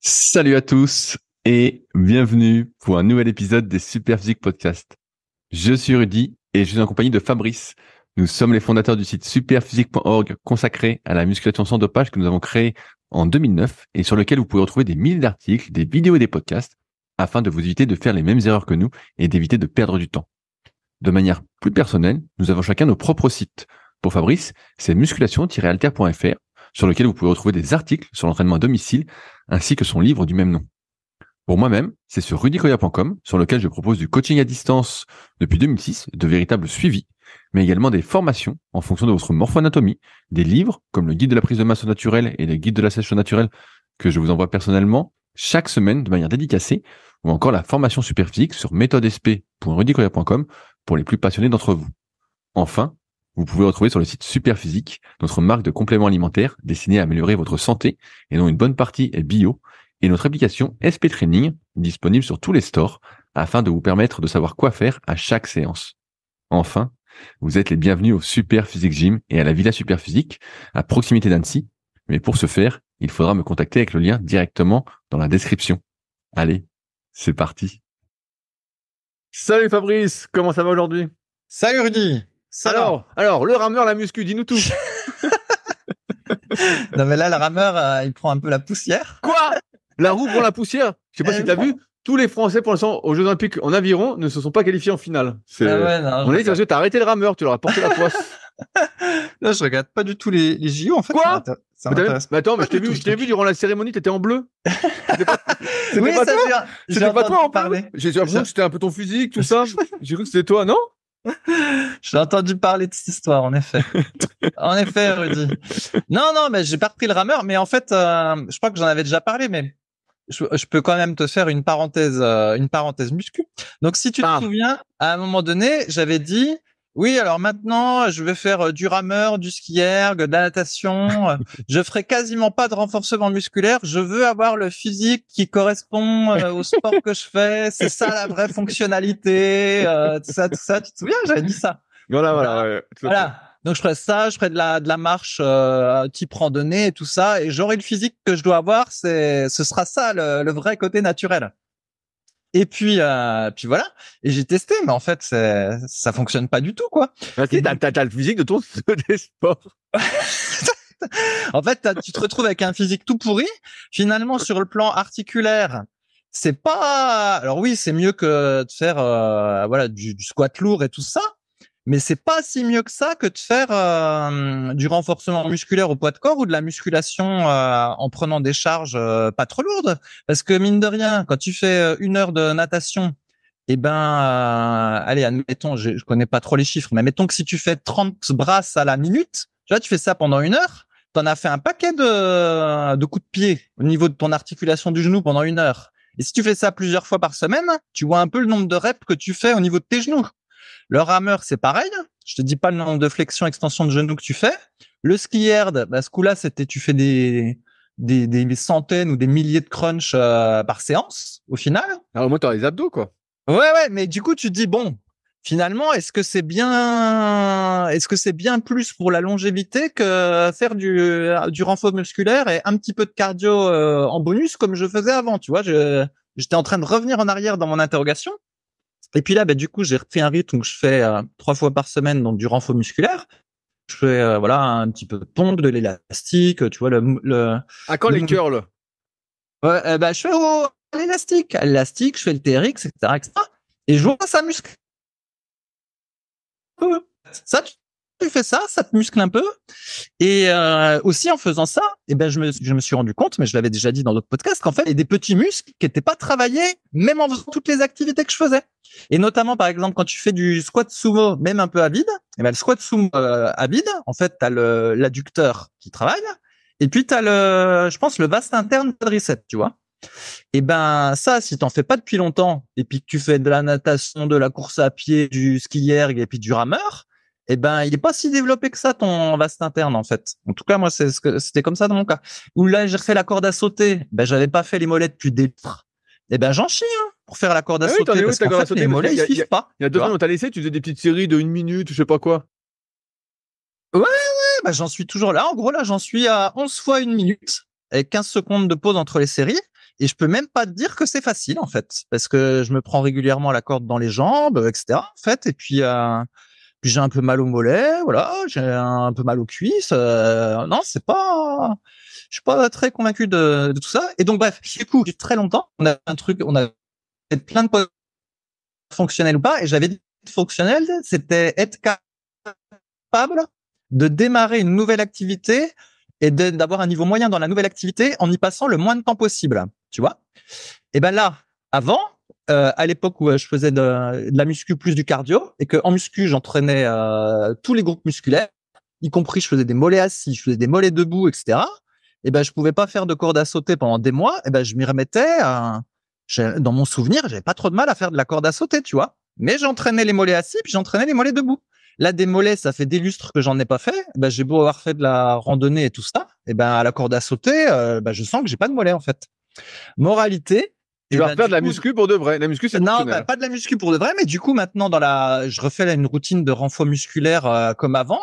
Salut à tous et bienvenue pour un nouvel épisode des Superphysique Podcast. Je suis Rudy et je suis en compagnie de Fabrice. Nous sommes les fondateurs du site superphysique.org consacré à la musculation sans dopage que nous avons créé en 2009 et sur lequel vous pouvez retrouver des milliers d'articles, des vidéos et des podcasts afin de vous éviter de faire les mêmes erreurs que nous et d'éviter de perdre du temps. De manière plus personnelle, nous avons chacun nos propres sites. Pour Fabrice, c'est musculation-alter.fr sur lequel vous pouvez retrouver des articles sur l'entraînement à domicile ainsi que son livre du même nom. Pour moi-même, c'est sur rudicoya.com sur lequel je propose du coaching à distance depuis 2006, de véritables suivis, mais également des formations en fonction de votre morpho-anatomie, des livres comme le guide de la prise de masse au naturel et le guide de la sèche au naturel que je vous envoie personnellement chaque semaine de manière dédicacée, ou encore la formation superphysique sur méthodesp.rudicoya.com pour les plus passionnés d'entre vous. Enfin, vous pouvez retrouver sur le site Superphysique notre marque de compléments alimentaires destinée à améliorer votre santé et dont une bonne partie est bio, et notre application SP Training disponible sur tous les stores afin de vous permettre de savoir quoi faire à chaque séance. Enfin, vous êtes les bienvenus au Superphysique Gym et à la Villa Superphysique à proximité d'Annecy, mais pour ce faire, il faudra me contacter avec le lien directement dans la description. Allez, c'est parti. Salut Fabrice, comment ça va aujourd'hui? Salut Rudy. Alors, le rameur, la muscu, dis-nous tout. Non mais là, le rameur, il prend un peu la poussière. Quoi? La roue prend la poussière? Je sais pas si t'as vu, tous les Français pour l'instant aux Jeux Olympiques en aviron ne se sont pas qualifiés en finale. Ah ouais, non, On a dit parce que t'as arrêté le rameur, tu leur as porté la poisse. là, je regarde pas du tout les JO en fait. Quoi? Ça m'intéresse. Mais attends, mais pas je t'ai du tout, vu, je t'ai vu durant la cérémonie, t'étais en bleu. C'était pas, c'était Oui, pas ça, toi? j'ai C'était pas entendu toi en parler. bleu? J'ai l'impression que c'était un peu ton physique, tout ça. J'ai cru que c'était toi, non? J'ai entendu parler de cette histoire, en effet. En effet, Rudy. Non, mais j'ai pas repris le rameur. Mais en fait, je crois que j'en avais déjà parlé, mais je peux quand même te faire une parenthèse muscu. Donc, si tu te souviens, à un moment donné, j'avais dit, oui, alors maintenant, je vais faire du rameur, du ski erg, de la natation. Je ferai quasiment pas de renforcement musculaire. Je veux avoir le physique qui correspond au sport que je fais. C'est ça la vraie fonctionnalité. Tout ça. Tu te souviens? J'avais dit ça. Voilà. Ouais, Voilà. Donc je ferai ça, je ferai de la marche type randonnée et tout ça, et j'aurai le physique que je dois avoir. Ce sera ça le vrai côté naturel. Et puis voilà. Et j'ai testé, mais en fait ça fonctionne pas du tout quoi. T'as le physique de ton des sports. En fait, tu te retrouves avec un physique tout pourri. Finalement, sur le plan articulaire, c'est pas. Alors oui, c'est mieux que de faire du squat lourd et tout ça. Mais c'est pas si mieux que ça que de faire du renforcement musculaire au poids de corps ou de la musculation en prenant des charges pas trop lourdes. Parce que mine de rien, quand tu fais 1 heure de natation, eh ben, allez, admettons, je connais pas trop les chiffres, mais mettons que si tu fais 30 brasses à la minute, tu vois, tu fais ça pendant 1 heure, t'en as fait un paquet de coups de pied au niveau de ton articulation du genou pendant 1 heure. Et si tu fais ça plusieurs fois par semaine, tu vois un peu le nombre de reps que tu fais au niveau de tes genoux. Le rameur, c'est pareil. Je te dis pas le nombre de flexions, extensions de genoux que tu fais. Le ski erg, ce coup-là, c'était tu fais des centaines ou des milliers de crunchs par séance, au final. Alors, au moins, t'as les abdos, quoi. Ouais, mais du coup, tu te dis, bon, finalement, est-ce que c'est bien plus pour la longévité que faire du renfort musculaire et un petit peu de cardio en bonus comme je faisais avant, tu vois, j'étais en train de revenir en arrière dans mon interrogation. Et puis là, du coup, j'ai repris un rythme où je fais 3 fois par semaine, donc du renfort musculaire. Je fais un petit peu de pompe, de l'élastique, tu vois À quand les curls? Ouais, je fais à l'élastique, je fais le TRX, etc. Et je vois ça muscle. Ça, tu fais ça te muscle un peu. Et aussi en faisant ça, je me suis rendu compte, mais je l'avais déjà dit dans d'autres podcasts, qu'en fait, il y a des petits muscles qui n'étaient pas travaillés, même en faisant toutes les activités que je faisais. Et notamment, par exemple, quand tu fais du squat sumo, même un peu à vide, le squat sumo à vide, en fait, t'as l'adducteur qui travaille, et puis t'as je pense, le vaste interne quadriceps, tu vois. Et ça, si t'en fais pas depuis longtemps, et puis que tu fais de la natation, de la course à pied, du ski erg et puis du rameur, il est pas si développé que ça, ton vaste interne, en fait. En tout cas, moi, c'était comme ça dans mon cas. Où là, j'ai refait la corde à sauter. J'avais pas fait les mollets depuis des litres. J'en chie, hein, pour faire la corde à sauter. Parce qu'en fait, les mollets, ils suivent pas. Il y a 2 ans, on t'a laissé, tu faisais des petites séries de 1 minute, je sais pas quoi. Ouais, j'en suis toujours là. En gros, là, j'en suis à 11 fois 1 minute, avec 15 secondes de pause entre les séries. Et je peux même pas te dire que c'est facile, en fait, parce que je me prends régulièrement la corde dans les jambes, etc., en fait. Et puis j'ai un peu mal au mollet, voilà, j'ai un peu mal aux cuisses. Non, je suis pas très convaincu de tout ça. Et donc, bref, du coup, très longtemps, on a fait plein de postes fonctionnels ou pas, et j'avais dit fonctionnel, c'était être capable de démarrer une nouvelle activité et d'avoir un niveau moyen dans la nouvelle activité en y passant le moins de temps possible, tu vois. Et ben là, avant, à l'époque où je faisais de la muscu plus du cardio et que en muscu j'entraînais tous les groupes musculaires, y compris je faisais des mollets assis, je faisais des mollets debout, etc. Et ben je pouvais pas faire de corde à sauter pendant des mois. Et ben je m'y remettais. Dans mon souvenir, j'avais pas trop de mal à faire de la corde à sauter, tu vois. Mais j'entraînais les mollets assis puis j'entraînais les mollets debout. Là, des mollets, ça fait des lustres que j'en ai pas fait. Ben j'ai beau avoir fait de la randonnée et tout ça, et ben à la corde à sauter, ben je sens que j'ai pas de mollets en fait. Moralité. Tu vas refaire de la muscu pour de vrai. La muscu, c'est non, fonctionnel. pas de la muscu pour de vrai, mais du coup maintenant je refais là une routine de renfort musculaire comme avant,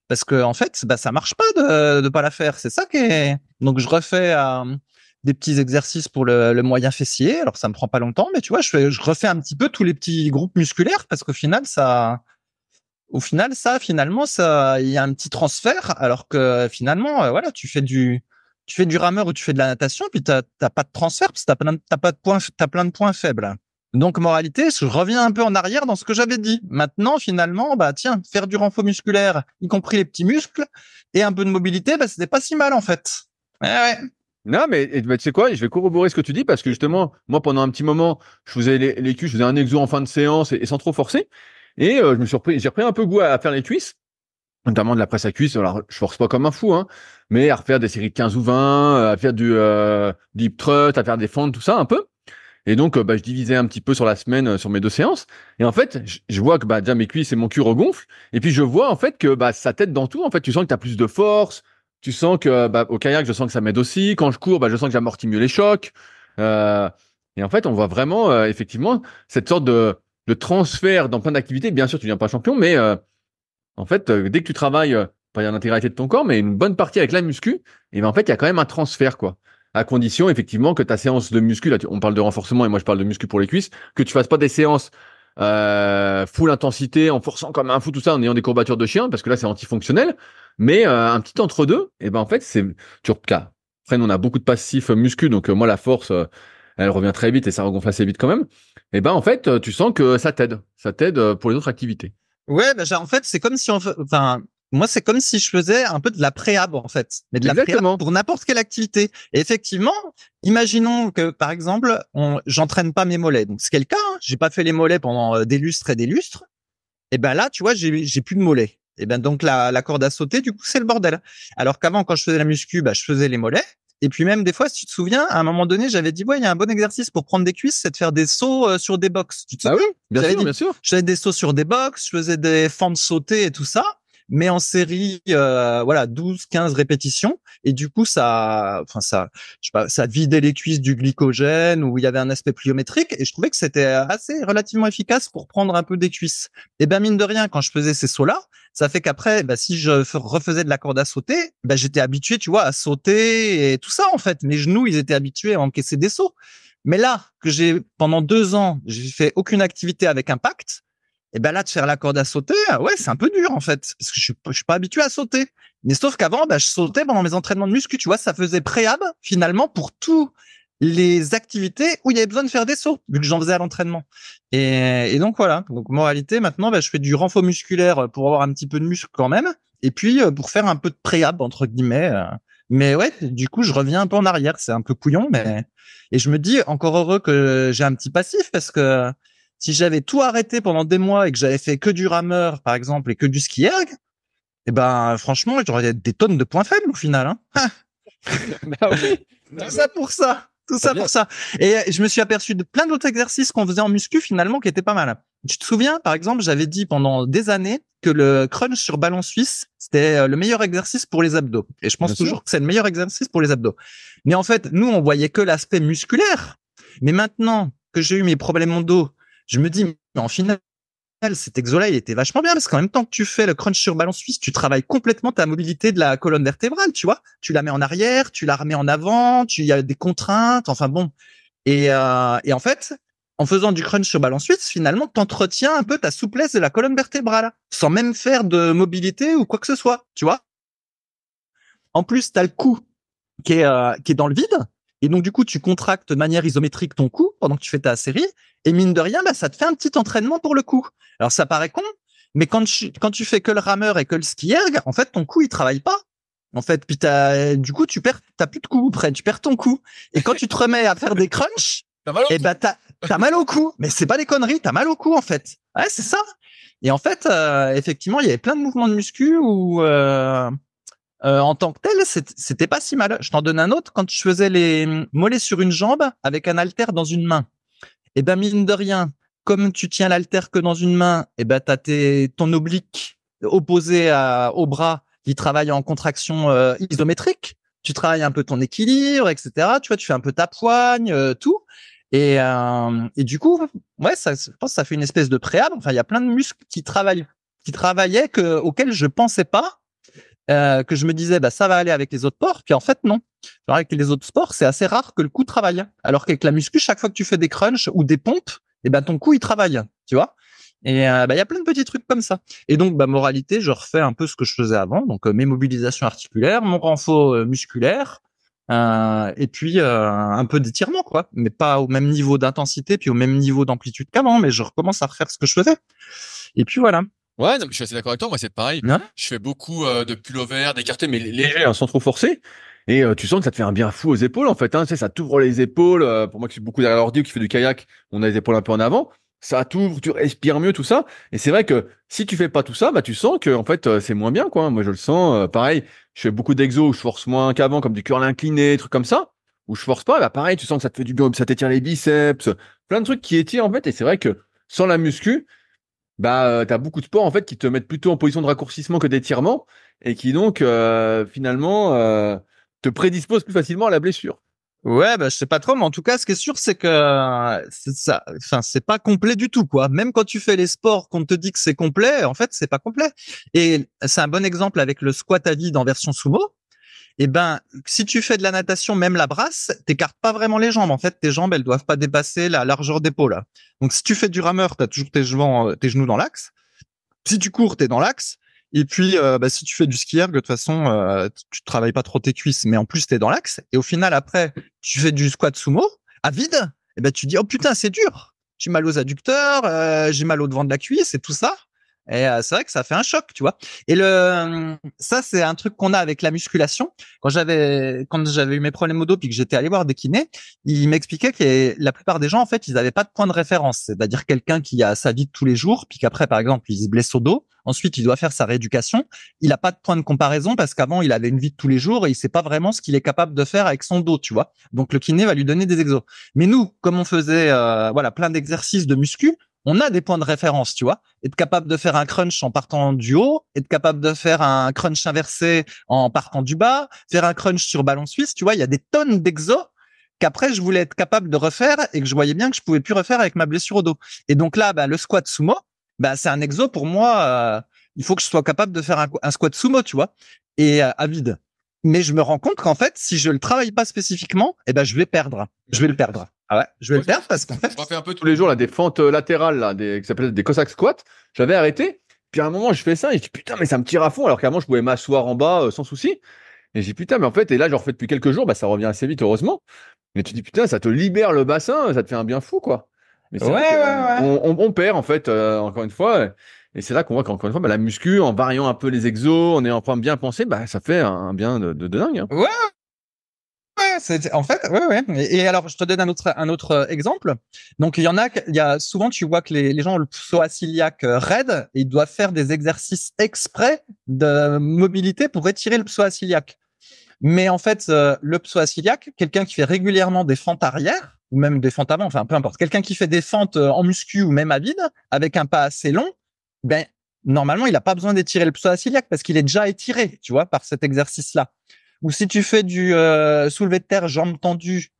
parce que en fait, bah ça marche pas de pas la faire. C'est ça qui est. Donc je refais des petits exercices pour le moyen fessier. Alors ça me prend pas longtemps, mais tu vois, je refais un petit peu tous les petits groupes musculaires parce qu'au final finalement ça, il y a un petit transfert, alors que finalement, voilà, tu fais du rameur ou tu fais de la natation, puis t'as pas de transfert parce que t'as plein de points faibles. Donc, moralité, je reviens un peu en arrière dans ce que j'avais dit. Maintenant, finalement, bah, tiens, faire du renfort musculaire, y compris les petits muscles, et un peu de mobilité, bah, c'était pas si mal, en fait. Ouais. Non, mais tu sais quoi, je vais corroborer ce que tu dis parce que justement, moi, pendant un petit moment, je faisais les cuisses, je faisais un exo en fin de séance et sans trop forcer. Et j'ai repris un peu goût à faire les cuisses, notamment de la presse à cuisses. Alors, je force pas comme un fou, hein, mais à refaire des séries de 15 ou 20, à faire du deep thrust, à faire des fentes, tout ça un peu. Et donc, bah, je divisais un petit peu sur la semaine, sur mes 2 séances. Et en fait, je vois que bah, déjà mes cuisses et mon cul regonflent. Et puis, je vois en fait que bah, ça t'aide dans tout. En fait, tu sens que tu as plus de force. Tu sens que bah, au kayak, je sens que ça m'aide aussi. Quand je cours, bah, je sens que j'amortis mieux les chocs. Euh, et en fait, on voit vraiment effectivement cette sorte de transfert dans plein d'activités. Bien sûr, tu deviens pas champion, mais en fait, dès que tu travailles, pas l'intégralité de ton corps, mais une bonne partie avec la muscu, et ben en fait, il y a quand même un transfert, quoi. À condition, effectivement, que ta séance de muscu, là, on parle de renforcement et moi je parle de muscu pour les cuisses, que tu fasses pas des séances full intensité, en forçant comme un fou, tout ça, en ayant des courbatures de chien, parce que là, c'est antifonctionnel. Mais un petit entre-deux, et ben en fait, après, on a beaucoup de passifs muscu, donc moi, la force, elle revient très vite et ça regonfle assez vite quand même. Et ben en fait, tu sens que ça t'aide. Ça t'aide pour les autres activités. Ouais, bah, en fait, c'est comme si moi, c'est comme si je faisais un peu de la préhab, en fait. Mais de la préhab Exactement. pour n'importe quelle activité. Et effectivement, imaginons que, par exemple, j'entraîne pas mes mollets. Donc, c'est le cas, hein. J'ai pas fait les mollets pendant des lustres et des lustres. Et ben là, tu vois, j'ai plus de mollets. Et ben, donc, la corde à sauter, du coup, c'est le bordel. Alors qu'avant, quand je faisais la muscu, bah, je faisais les mollets. Et puis même des fois, si tu te souviens, à un moment donné, j'avais dit, ouais, il y a un bon exercice pour prendre des cuisses, c'est de faire des sauts sur des box. Tu te Bah souviens? oui, bien sûr. Je faisais des sauts sur des box, je faisais des fentes sautées et tout ça, mais en série, voilà, 12, 15 répétitions. Et du coup, je sais pas, ça vidait les cuisses du glycogène, où il y avait un aspect pliométrique. Et je trouvais que c'était assez relativement efficace pour prendre un peu des cuisses. Et ben, mine de rien, quand je faisais ces sauts-là, ça fait qu'après, bah, si je refaisais de la corde à sauter, bah, j'étais habitué, tu vois, à sauter et tout ça, en fait. Mes genoux, ils étaient habitués à encaisser des sauts. Mais là, pendant 2 ans, j'ai fait aucune activité avec impact, et ben là, de faire la corde à sauter, ouais, c'est un peu dur, en fait. Parce que je suis pas habitué à sauter. Mais sauf qu'avant, bah, je sautais pendant mes entraînements de muscu, tu vois, ça faisait préhab, finalement, pour tous les activités où il y avait besoin de faire des sauts, vu que j'en faisais à l'entraînement. Et donc voilà. Donc moralité, maintenant, bah, je fais du renfort musculaire pour avoir un petit peu de muscle quand même, et puis pour faire un peu de préhab entre guillemets. Mais ouais, du coup, je reviens un peu en arrière. C'est un peu couillon, mais et je me dis encore heureux que j'ai un petit passif parce que si j'avais tout arrêté pendant des mois et que j'avais fait que du rameur, par exemple, et que du ski erg, eh ben franchement, j'aurais des tonnes de points faibles au final. Hein. Bah oui. Tout ça pour ça. Tout ça pour ça. Et je me suis aperçu de plein d'autres exercices qu'on faisait en muscu finalement qui étaient pas mal. Tu te souviens, par exemple, j'avais dit pendant des années que le crunch sur ballon suisse, c'était le meilleur exercice pour les abdos. Et je pense Bien toujours sûr. que c'est le meilleur exercice pour les abdos. Mais en fait, nous, on voyait que l'aspect musculaire. Mais maintenant que j'ai eu mes problèmes en dos, je me dis, mais en final, cet exo-là, il était vachement bien parce qu'en même temps que tu fais le crunch sur ballon suisse, tu travailles complètement ta mobilité de la colonne vertébrale, tu vois. Tu la mets en arrière, tu la remets en avant, il y a des contraintes, enfin bon. Et en fait, en faisant du crunch sur ballon suisse, finalement, t'entretiens un peu ta souplesse de la colonne vertébrale sans même faire de mobilité ou quoi que ce soit, tu vois. En plus, t'as le cou qui est dans le vide. Et donc, du coup, tu contractes de manière isométrique ton cou pendant que tu fais ta série. Et mine de rien, bah, ça te fait un petit entraînement pour le cou. Alors, ça paraît con, mais quand tu fais que le rameur et que le ski erg, en fait, ton cou, il travaille pas. En fait, puis du coup, t'as plus de cou après, tu perds ton cou. Et quand tu te remets à faire des crunchs, et ben, t'as mal au cou. Mais c'est pas des conneries, t'as mal au cou, en fait. Ouais, c'est ça. Et en fait, effectivement, il y avait plein de mouvements de muscu où, en tant que tel, c'était pas si mal. Je t'en donne un autre. Quand je faisais les mollets sur une jambe avec un haltère dans une main, et ben mine de rien, comme tu tiens l'haltère que dans une main, et ben t'as ton oblique opposé au bras qui travaille en contraction isométrique. Tu travailles un peu ton équilibre, etc. Tu vois, tu fais un peu ta poigne, tout. Et du coup, ouais, je pense que ça fait une espèce de préhab. Enfin, il y a plein de muscles qui travaillaient auxquels je pensais pas. Que je me disais, bah, ça va aller avec les autres sports. Puis en fait, non. Genre, avec les autres sports, c'est assez rare que le cou travaille. Alors qu'avec la muscu, chaque fois que tu fais des crunchs ou des pompes, et ben, ton cou, il travaille. Tu vois? Et, bah, il y a plein de petits trucs comme ça. Et donc, bah, moralité, je refais un peu ce que je faisais avant. Donc, mes mobilisations articulaires, mon renfort musculaire, et puis, un peu d'étirement, quoi. Mais pas au même niveau d'intensité, puis au même niveau d'amplitude qu'avant, mais je recommence à refaire ce que je faisais. Et puis voilà. Ouais, non, mais je suis assez d'accord avec toi. Moi, c'est pareil. Ouais. Je fais beaucoup de pullover, d'écarté, mais Léger, hein, sans trop forcer. Et tu sens que ça te fait un bien fou aux épaules, en fait. Hein. Tu sais, ça t'ouvre les épaules. Pour moi qui suis beaucoup derrière l'ordi ou qui fait du kayak, on a les épaules un peu en avant. Ça t'ouvre, tu respires mieux, tout ça. Et c'est vrai que si tu fais pas tout ça, bah tu sens que en fait c'est moins bien, quoi. Moi, je le sens. Pareil, je fais beaucoup d'exos où je force moins qu'avant, comme du curl incliné, des trucs comme ça. Où je force pas, bah pareil, tu sens que ça te fait du bien, ça t'étire les biceps, plein de trucs qui étirent en fait. Et c'est vrai que sans la muscu, bah t'as beaucoup de sports en fait qui te mettent plutôt en position de raccourcissement que d'étirement et qui donc finalement te prédisposent plus facilement à la blessure. Ouais, bah, je sais pas trop, mais en tout cas, ce qui est sûr, c'est que c'est ça, enfin, c'est pas complet du tout, quoi. Même quand tu fais les sports, qu'on te dit que c'est complet, en fait, c'est pas complet. Et c'est un bon exemple avec le squat à vide en version sumo. Eh ben, si tu fais de la natation, même la brasse, t'écartes pas vraiment les jambes. En fait, tes jambes, elles doivent pas dépasser la largeur d'épaule, là. Donc, si tu fais du rameur, t'as toujours tes genoux dans l'axe. Si tu cours, t'es dans l'axe. Et puis, bah, si tu fais du ski erg, de toute façon, tu travailles pas trop tes cuisses, mais en plus, t'es dans l'axe. Et au final, après, tu fais du squat sumo à vide. Et ben, tu dis, oh putain, c'est dur. J'ai mal aux adducteurs, j'ai mal au devant de la cuisse et tout ça. Et c'est vrai que ça fait un choc, tu vois. Et ça, c'est un truc qu'on a avec la musculation. Quand j'avais eu mes problèmes au dos puis que j'étais allé voir des kinés, ils m'expliquaient que la plupart des gens, en fait, ils n'avaient pas de point de référence. C'est-à-dire quelqu'un qui a sa vie de tous les jours, puis qu'après, par exemple, il se blesse au dos. Ensuite, il doit faire sa rééducation. Il n'a pas de point de comparaison parce qu'avant, il avait une vie de tous les jours et il sait pas vraiment ce qu'il est capable de faire avec son dos, tu vois. Donc, le kiné va lui donner des exos. Mais nous, comme on faisait, voilà, plein d'exercices de muscu, on a des points de référence, tu vois. Être capable de faire un crunch en partant du haut, être capable de faire un crunch inversé en partant du bas, faire un crunch sur ballon suisse, tu vois. Il y a des tonnes d'exos qu'après je voulais être capable de refaire et que je voyais bien que je pouvais plus refaire avec ma blessure au dos. Et donc là, bah, le squat sumo, bah, c'est un exo pour moi. Il faut que je sois capable de faire un squat sumo, tu vois, et à vide. Mais je me rends compte qu'en fait, si je le travaille pas spécifiquement, eh ben, je vais perdre. Je vais le perdre. Ah ouais, je vais le perdre parce qu'en fait, je refais un peu Tous les jours là, des fentes latérales là, qui s'appellent des Cossack squats. J'avais arrêté. Puis à un moment, je fais ça et je dis putain, mais ça me tire à fond. Alors qu'avant, je pouvais m'asseoir en bas sans souci. Et je dis putain, mais en fait, et là, j'en refais depuis quelques jours, bah ça revient assez vite, heureusement. Mais tu dis putain, ça te libère le bassin, ça te fait un bien fou quoi. Mais c'est ouais, vrai ouais, ouais. on perd en fait, encore une fois. Et c'est là qu'on voit qu'encore une fois, bah, la muscu, en variant un peu les exos, en ayant point bien pensé, bah ça fait un bien de dingue. Hein. Ouais, ouais, en fait, ouais, ouais. Et alors, je te donne un autre exemple. Donc, il y a souvent, tu vois que les gens ont le psoas iliaque raide et ils doivent faire des exercices exprès de mobilité pour étirer le psoas iliaque. Mais en fait, le psoas iliaque, quelqu'un qui fait régulièrement des fentes arrière ou même des fentes avant, enfin peu importe, quelqu'un qui fait des fentes en muscu ou même à vide avec un pas assez long, ben normalement, il n'a pas besoin d'étirer le psoas iliaque parce qu'il est déjà étiré, tu vois, par cet exercice-là. Ou si tu fais du soulevé de terre jambes tendues,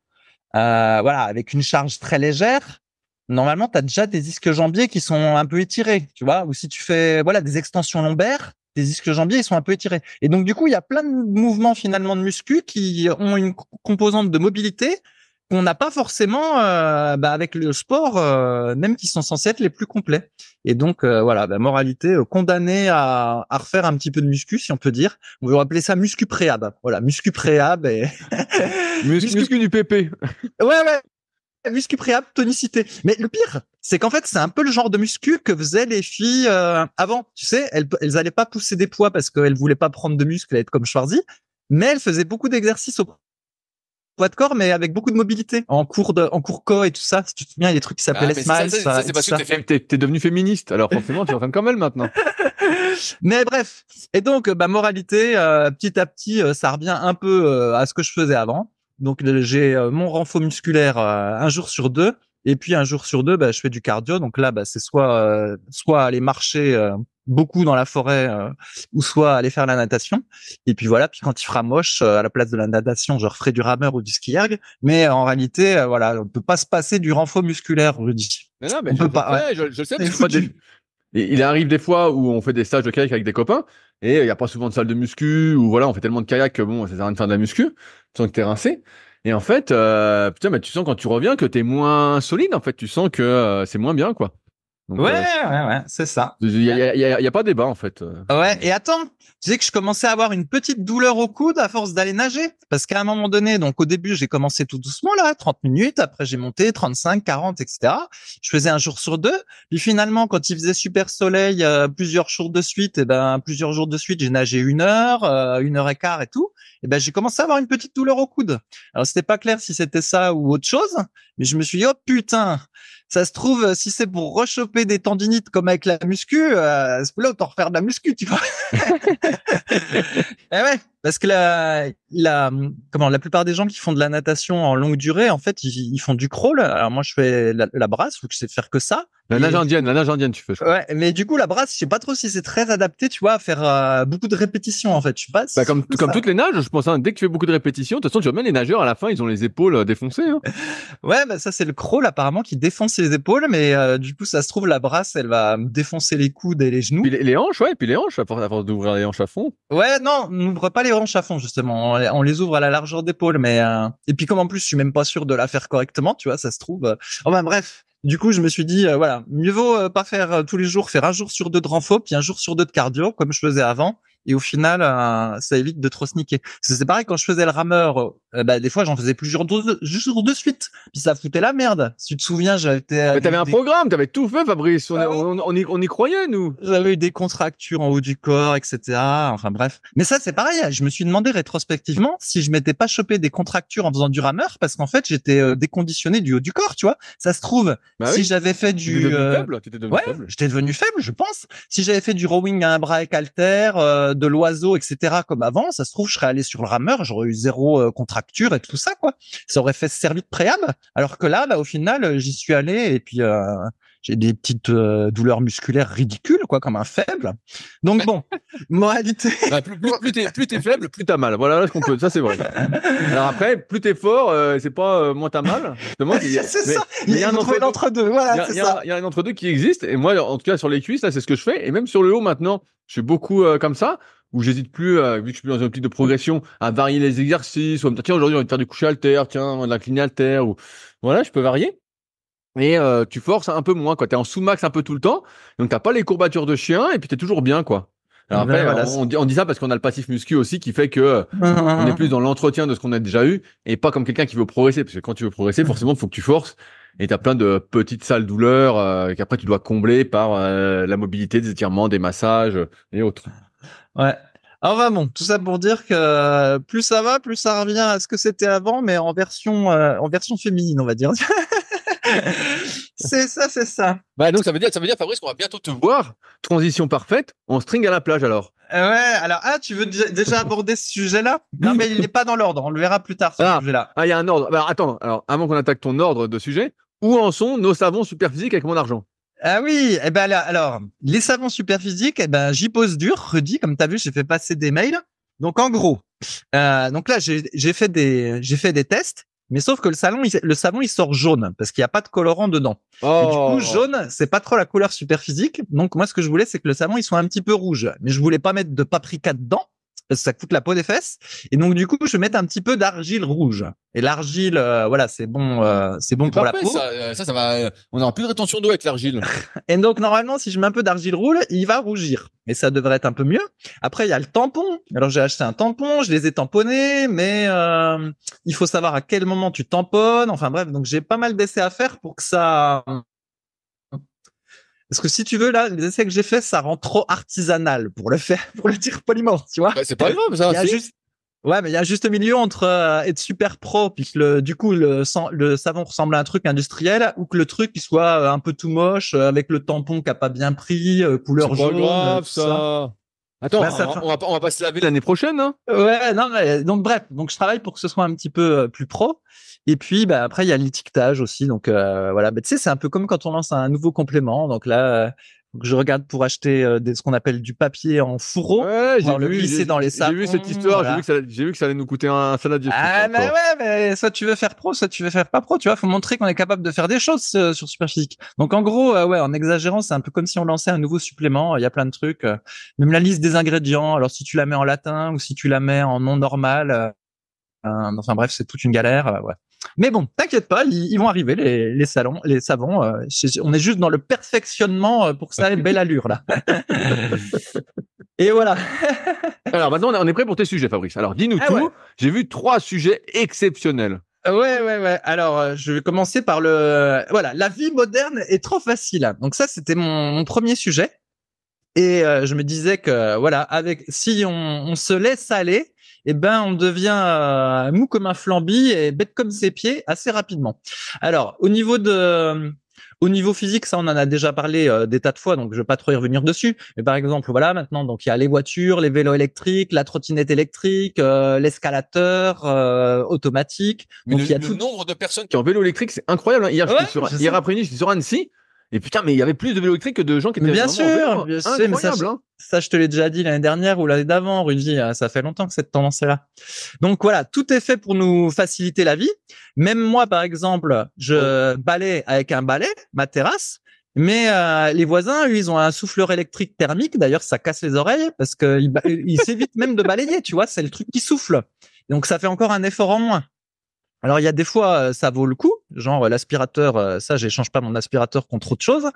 voilà, avec une charge très légère, normalement, tu as déjà des ischios jambiers qui sont un peu étirés, tu vois, ou si tu fais voilà des extensions lombaires, tes ischios jambiers ils sont un peu étirés. Et donc du coup, il y a plein de mouvements finalement de muscu qui ont une composante de mobilité qu'on n'a pas forcément avec le sport, même qui sont censés être les plus complets. Et donc voilà, moralité, condamné à refaire un petit peu de muscu, si on peut dire. On veut appeler ça muscu préhab. Voilà, muscu préhab et Muscu du PP. ouais. Muscu préhab, tonicité. Mais le pire, c'est qu'en fait, c'est un peu le genre de muscu que faisaient les filles avant. Tu sais, elles allaient pas pousser des poids parce qu'elles voulaient pas prendre de muscles et être comme Schwarzy, mais elles faisaient beaucoup d'exercices au poids de corps, mais avec beaucoup de mobilité en cours co et tout ça. Si tu te souviens, il y a des trucs qui s'appelaient les smiles. Ça, c'est parce que T'es devenu féministe, alors forcément tu entraînes comme elle maintenant. Mais bref. Et donc, moralité, petit à petit, ça revient un peu à ce que je faisais avant. Donc, j'ai mon renfort musculaire un jour sur deux. Et puis, un jour sur deux, je fais du cardio. Donc là, c'est soit aller marcher beaucoup dans la forêt ou soit aller faire la natation. Et puis voilà. Puis quand il fera moche, à la place de la natation, je referai du rameur ou du ski erg. Mais en réalité, voilà, on peut pas se passer du renfort musculaire, je dis. Non, mais On peut pas. Ouais. je sais. C'est Parce que moi, foutu. il arrive des fois où on fait des stages de kayak avec des copains et il n'y a pas souvent de salle de muscu ou voilà, on fait tellement de kayak que bon, ça sert à rien de faire de la muscu, tu sens que t'es rincé. Et en fait, putain, mais tu sens quand tu reviens que t'es moins solide, en fait, tu sens que c'est moins bien, quoi. Donc, Ouais, c'est ça. y a pas débat, en fait. Ouais, et attends, tu sais que je commençais à avoir une petite douleur au coude à force d'aller nager. Parce qu'à un moment donné, donc au début, j'ai commencé tout doucement, là, 30 minutes. Après, j'ai monté 35, 40, etc. Je faisais un jour sur deux. Puis finalement, quand il faisait super soleil, plusieurs jours de suite, plusieurs jours de suite, j'ai nagé 1 heure et quart et tout. Et j'ai commencé à avoir une petite douleur au coude. Alors, c'était pas clair si c'était ça ou autre chose. Mais je me suis dit, oh putain, ça se trouve, si c'est pour rechoper des tendinites comme avec la muscu, là, autant refaire de la muscu, tu vois. Eh ouais, parce que la plupart des gens qui font de la natation en longue durée, en fait, ils font du crawl. Alors moi, je fais la brasse, faut que je sais faire que ça. La nage indienne, tu fais. Je crois. Ouais, mais du coup, la brasse, je sais pas trop si c'est très adapté, tu vois, à faire beaucoup de répétitions, en fait. Je sais pas. Si Comme toutes les nages, je pense, hein, dès que tu fais beaucoup de répétitions, de toute façon, tu vois bien les nageurs, à la fin, ils ont les épaules défoncées, hein. Ouais, ça c'est le crawl apparemment qui défonce les épaules, mais du coup ça se trouve la brasse elle va me défoncer les coudes et les genoux. Puis les hanches, ouais, puis les hanches, à force d'ouvrir les hanches à fond. Ouais, non, on n'ouvre pas les hanches à fond justement, on les ouvre à la largeur d'épaule, mais et puis comme en plus je suis même pas sûr de la faire correctement, tu vois, ça se trouve. Enfin bref. Du coup, je me suis dit, voilà, mieux vaut pas faire tous les jours, faire un jour sur deux de renfo, puis un jour sur deux de cardio, comme je faisais avant. Et au final, ça évite de trop sneaker. C'est pareil quand je faisais le rameur, des fois j'en faisais plusieurs jours de suite. Puis ça foutait la merde. Si tu te souviens, j'avais été. Mais t'avais un programme, t'avais tout fait, Fabrice. Ah oui. On y croyait, nous. J'avais eu des contractures en haut du corps, etc. Enfin bref. Mais ça, c'est pareil. Je me suis demandé rétrospectivement si je m'étais pas chopé des contractures en faisant du rameur, parce qu'en fait, j'étais déconditionné du haut du corps, tu vois. Ça se trouve, si j'avais fait T'étais devenu faible. j'étais devenu faible, je pense. Si j'avais fait du rowing à un bras avec haltère, de l'oiseau, etc. comme avant, ça se trouve, je serais allé sur le rameur, j'aurais eu zéro contracture et tout ça, quoi. Ça aurait fait servi de préhab. Alors que là, au final, j'y suis allé et puis j'ai des petites douleurs musculaires ridicules, quoi, comme un faible. Donc bon, moralité. Plus t'es faible, Plus t'as mal. Voilà ce qu'on peut. Ça, c'est vrai. Alors après, plus t'es fort, c'est pas moins t'as mal. Justement, C'est ça. Il y a un entre-deux. Voilà, c'est ça. Il y a un entre-deux qui existe. Et moi, en tout cas, sur les cuisses, là, c'est ce que je fais. Et même sur le haut, maintenant, je fais beaucoup comme ça, où j'hésite plus, vu que je suis dans une optique de progression, à varier les exercices, ou à me dire, tiens, aujourd'hui, on va faire du coucher haltère, tiens, de l'incliné haltère, ou voilà, je peux varier. Et tu forces un peu moins, quoi. T'es en sous-max un peu tout le temps, donc t'as pas les courbatures de chien, et puis t'es toujours bien, quoi. Alors après, voilà, on dit ça parce qu'on a le passif muscu aussi qui fait que on est plus dans l'entretien de ce qu'on a déjà eu et pas comme quelqu'un qui veut progresser. Parce que quand tu veux progresser, forcément, il faut que tu forces et t'as plein de petites sales douleurs qu'après tu dois combler par la mobilité, des étirements, des massages et autres. Ouais. Enfin bon, tout ça pour dire que plus ça va, plus ça revient à ce que c'était avant, mais en version féminine, on va dire. C'est ça. Bah donc ça veut dire Fabrice qu'on va bientôt te voir. Transition parfaite, on string à la plage alors. Ouais, alors tu veux déjà aborder ce sujet-là? Non, mais il n'est pas dans l'ordre, on le verra plus tard ce sujet-là. Ah, il y a un ordre. Alors attends, avant qu'on attaque ton ordre de sujet, où en sont nos savons super physiques avec mon argent? Ah oui, alors les savons super physiques, j'y pose dur, Rudy, comme t'as vu, j'ai fait passer des mails. Donc en gros, donc là j'ai fait des tests Mais sauf que le savon, il sort jaune parce qu'il n'y a pas de colorant dedans. Et du coup, jaune, c'est pas trop la couleur super physique. Donc, moi, ce que je voulais, c'est que le savon, il soit un petit peu rouge. Mais je voulais pas mettre de paprika dedans parce que ça coûte la peau des fesses. Et donc, du coup, je vais mettre un petit peu d'argile rouge. Et l'argile, voilà, c'est bon pour la Parfait, peau. ça va. On n'aura plus de rétention d'eau avec l'argile. Et donc, normalement, si je mets un peu d'argile rouge, il va rougir. Mais ça devrait être un peu mieux. Après, il y a le tampon. Alors, j'ai acheté un tampon, je les ai tamponnés, mais il faut savoir à quel moment tu tamponnes. Enfin bref, donc j'ai pas mal d'essais à faire pour que ça... Parce que si tu veux, là, les essais que j'ai faits, ça rend trop artisanal pour le faire, pour le dire poliment, tu vois. Bah, c'est pas grave, ça. Il y a Si. juste... Ouais, mais il y a un juste milieu entre être super pro, puis que du coup le savon ressemble à un truc industriel, ou que le truc il soit un peu tout moche, avec le tampon qui a pas bien pris, couleur C'est pas jaune. grave, tout ça. Attends, Ouais, ça on va pas se laver l'année prochaine, hein. Ouais, non, mais donc bref, donc je travaille pour que ce soit un petit peu plus pro. Et puis bah après il y a l'étiquetage aussi, donc voilà. Mais tu sais, c'est un peu comme quand on lance un nouveau complément. Donc là, faut que je regarde pour acheter ce qu'on appelle du papier en fourreau, Ouais, pouvoir le glisser dans les savons. j'ai vu cette histoire, voilà. j'ai vu que ça allait nous coûter un saladier. Ah mais ouais, mais soit tu veux faire pro, soit tu veux faire pas pro, tu vois, faut montrer qu'on est capable de faire des choses sur Superphysique. Donc en gros, ouais, en exagérant, c'est un peu comme si on lançait un nouveau supplément, il y a plein de trucs, même la liste des ingrédients, alors si tu la mets en latin ou si tu la mets en non normal, enfin bref, c'est toute une galère, ouais. Mais bon, t'inquiète pas, ils vont arriver les savons, on est juste dans le perfectionnement pour que ça ait belle allure là. Et voilà. Alors maintenant, on est prêt pour tes sujets, Fabrice. Alors dis-nous tout. Ouais. J'ai vu 3 sujets exceptionnels. Ouais. Alors, je vais commencer par voilà, la vie moderne est trop facile. Donc ça, c'était mon premier sujet. Et je me disais que voilà, si on se laisse aller, eh ben on devient mou comme un flambi et bête comme ses pieds assez rapidement. Alors, au niveau physique, ça on en a déjà parlé des tas de fois, donc je vais pas trop y revenir dessus. Mais par exemple, voilà, maintenant donc il y a les voitures, les vélos électriques, la trottinette électrique, l'escalateur automatique. Mais Donc il y a le tout. nombre de personnes Qui en vélo électrique, c'est incroyable. Hein. Hier, Ouais, hier après-midi, j'étais sur Annecy. Et putain, mais il y avait plus de vélos électriques que de gens qui étaient Mais bien vraiment en vélo. sûr, bien sûr, mais Incroyable, hein. ça, je te l'ai déjà dit l'année dernière ou l'année d'avant, Rudy. Ça fait longtemps que cette tendance est là. Donc voilà, tout est fait pour nous faciliter la vie. Même moi, par exemple, je balaye avec un balai, ma terrasse. Mais les voisins, eux, ils ont un souffleur électrique thermique. D'ailleurs, ça casse les oreilles parce que ils s'évitent même de balayer. Tu vois, c'est le truc qui souffle. Donc ça fait encore un effort en moins. Alors il y a des fois ça vaut le coup, genre l'aspirateur, ça j'échange pas mon aspirateur contre autre chose,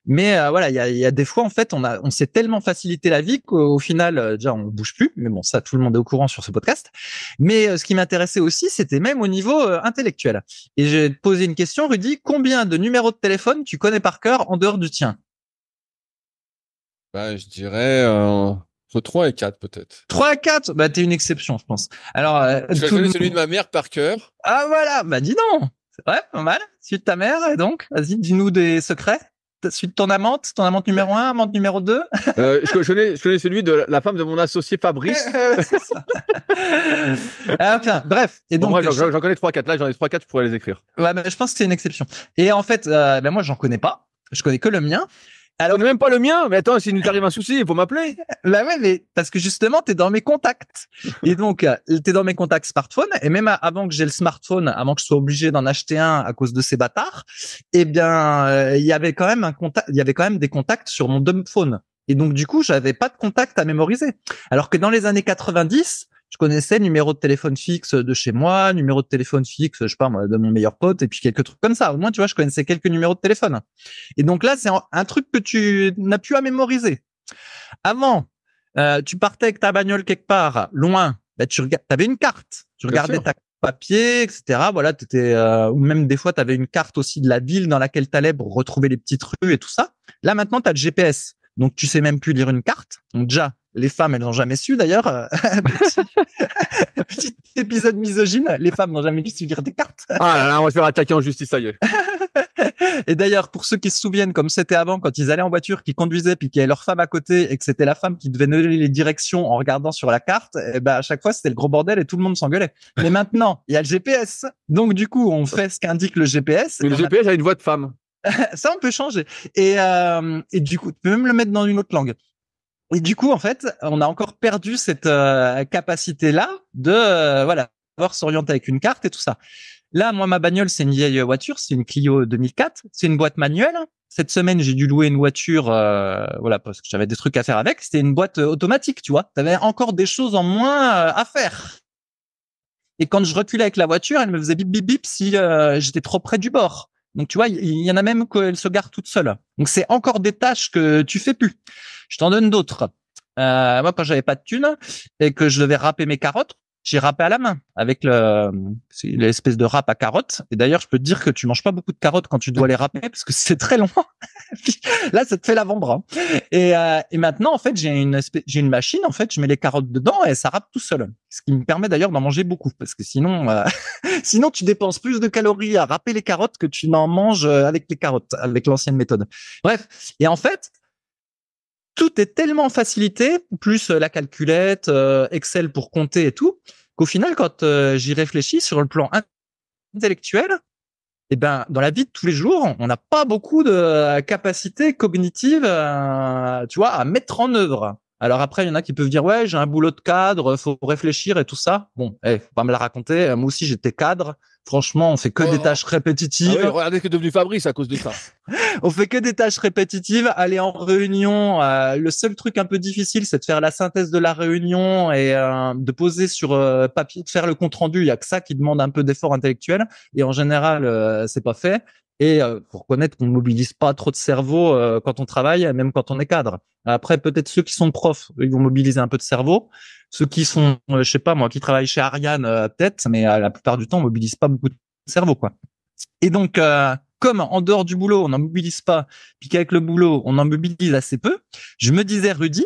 mais voilà il y a des fois en fait on s'est tellement facilité la vie qu'au final déjà on bouge plus, mais bon ça tout le monde est au courant sur ce podcast. Mais ce qui m'intéressait aussi c'était même au niveau intellectuel. Et j'ai posé une question, Rudy, combien de numéros de téléphone tu connais par cœur en dehors du tien? Bah, je dirais entre 3 et 4 peut-être. 3 à 4? Bah t'es une exception je pense. Alors Je connais celui de ma mère par cœur. Ah voilà, bah dis donc. C'est vrai, pas mal. Celui de ta mère, et donc, vas-y, dis-nous des secrets. Celui de ton amante numéro 1, amante numéro 2. Je connais celui de la femme de mon associé Fabrice. C'est ça. Enfin, bref. Et Bon, donc, moi, j'en connais 3-4. Là, j'en ai 3-4, je pourrais les écrire. ouais, mais je pense que c'est une exception. Et en fait, ben moi, j'en connais pas. Je connais que le mien. Alors, même pas le mien. Mais attends, s'il nous arrive un souci, il faut m'appeler. Bah ouais, mais parce que justement, t'es dans mes contacts. Et donc, t'es dans mes contacts smartphone. Et même avant que j'ai le smartphone, avant que je sois obligé d'en acheter un à cause de ces bâtards, eh bien, il y avait quand même il y avait quand même des contacts sur mon dumb phone. Et donc, du coup, j'avais pas de contact à mémoriser. Alors que dans les années 90, je connaissais numéro de téléphone fixe de chez moi, numéro de téléphone fixe, je sais pas moi, de mon meilleur pote, et puis quelques trucs comme ça. Au moins, tu vois, je connaissais quelques numéros de téléphone. Et donc là, c'est un truc que tu n'as plus à mémoriser. Avant, tu partais avec ta bagnole quelque part, loin, bah, t'avais une carte. Tu regardais ta papier, etc. Voilà, ou même des fois, t'avais une carte aussi de la ville dans laquelle t'allais pour retrouver les petites rues et tout ça. Là, maintenant, t'as le GPS. Donc, tu sais même plus lire une carte. Donc, déjà, les femmes, elles n'ont jamais su, d'ailleurs. Petit épisode misogyne. Les femmes n'ont jamais su lire des cartes. Ah là là, on va se faire attaquer en justice, ça y est. Et d'ailleurs, pour ceux qui se souviennent, comme c'était avant, quand ils allaient en voiture, qu'ils conduisaient, puis qu'il y avait leur femme à côté, et que c'était la femme qui devait donner les directions en regardant sur la carte, et ben à chaque fois c'était le gros bordel et tout le monde s'engueulait. Mais maintenant, il y a le GPS, donc du coup, on fait ce qu'indique le GPS. Mais le GPS a une voix de femme. Ça, on peut changer. Et du coup, tu peux même le mettre dans une autre langue. Et du coup, en fait, on a encore perdu cette capacité-là de voilà, pouvoir s'orienter avec une carte et tout ça. Là, moi, ma bagnole, c'est une vieille voiture, c'est une Clio 2004, c'est une boîte manuelle. Cette semaine, j'ai dû louer une voiture, voilà, parce que j'avais des trucs à faire avec. C'était une boîte automatique, tu vois. T'avais encore des choses en moins à faire. Et quand je reculais avec la voiture, elle me faisait bip bip bip si j'étais trop près du bord. Donc tu vois, il y en a même qu'elle se gare toute seule. Donc c'est encore des tâches que tu fais plus. Je t'en donne d'autres. Moi, quand j'avais pas de thunes et que je devais râper mes carottes, j'ai râpé à la main avec c'est l'espèce de râpe à carottes. Et d'ailleurs, je peux te dire que tu manges pas beaucoup de carottes quand tu dois les râper parce que c'est très long. Là, ça te fait l'avant-bras. Et maintenant, en fait, j'ai une machine. En fait, je mets les carottes dedans et ça râpe tout seul. Ce qui me permet d'ailleurs d'en manger beaucoup parce que sinon, sinon tu dépenses plus de calories à râper les carottes que tu n'en manges avec les carottes, avec l'ancienne méthode. Bref. Et en fait, tout est tellement facilité, plus la calculette, Excel pour compter et tout, qu'au final, quand j'y réfléchis sur le plan intellectuel, eh ben, dans la vie de tous les jours, on n'a pas beaucoup de capacité cognitive, tu vois, à mettre en œuvre. Alors après, il y en a qui peuvent dire, ouais, j'ai un boulot de cadre, faut réfléchir et tout ça. Bon, faut pas me la raconter. Moi aussi, j'étais cadre. Franchement, on fait que des tâches répétitives. Ah oui, regardez ce que est devenu Fabrice à cause de ça. On fait que des tâches répétitives. Aller en réunion, le seul truc un peu difficile, c'est de faire la synthèse de la réunion et de poser sur papier, de faire le compte rendu. Il y a que ça qui demande un peu d'effort intellectuel. Et en général, c'est pas fait. Et faut reconnaître qu'on ne mobilise pas trop de cerveau quand on travaille, même quand on est cadre. Après, peut-être ceux qui sont profs, ils vont mobiliser un peu de cerveau. Ceux qui sont, je sais pas moi, qui travaillent chez Ariane, peut-être, mais la plupart du temps, on mobilise pas beaucoup de cerveau, quoi. Et donc, comme en dehors du boulot, on n'en mobilise pas, puis qu'avec le boulot, on en mobilise assez peu, je me disais, Rudy,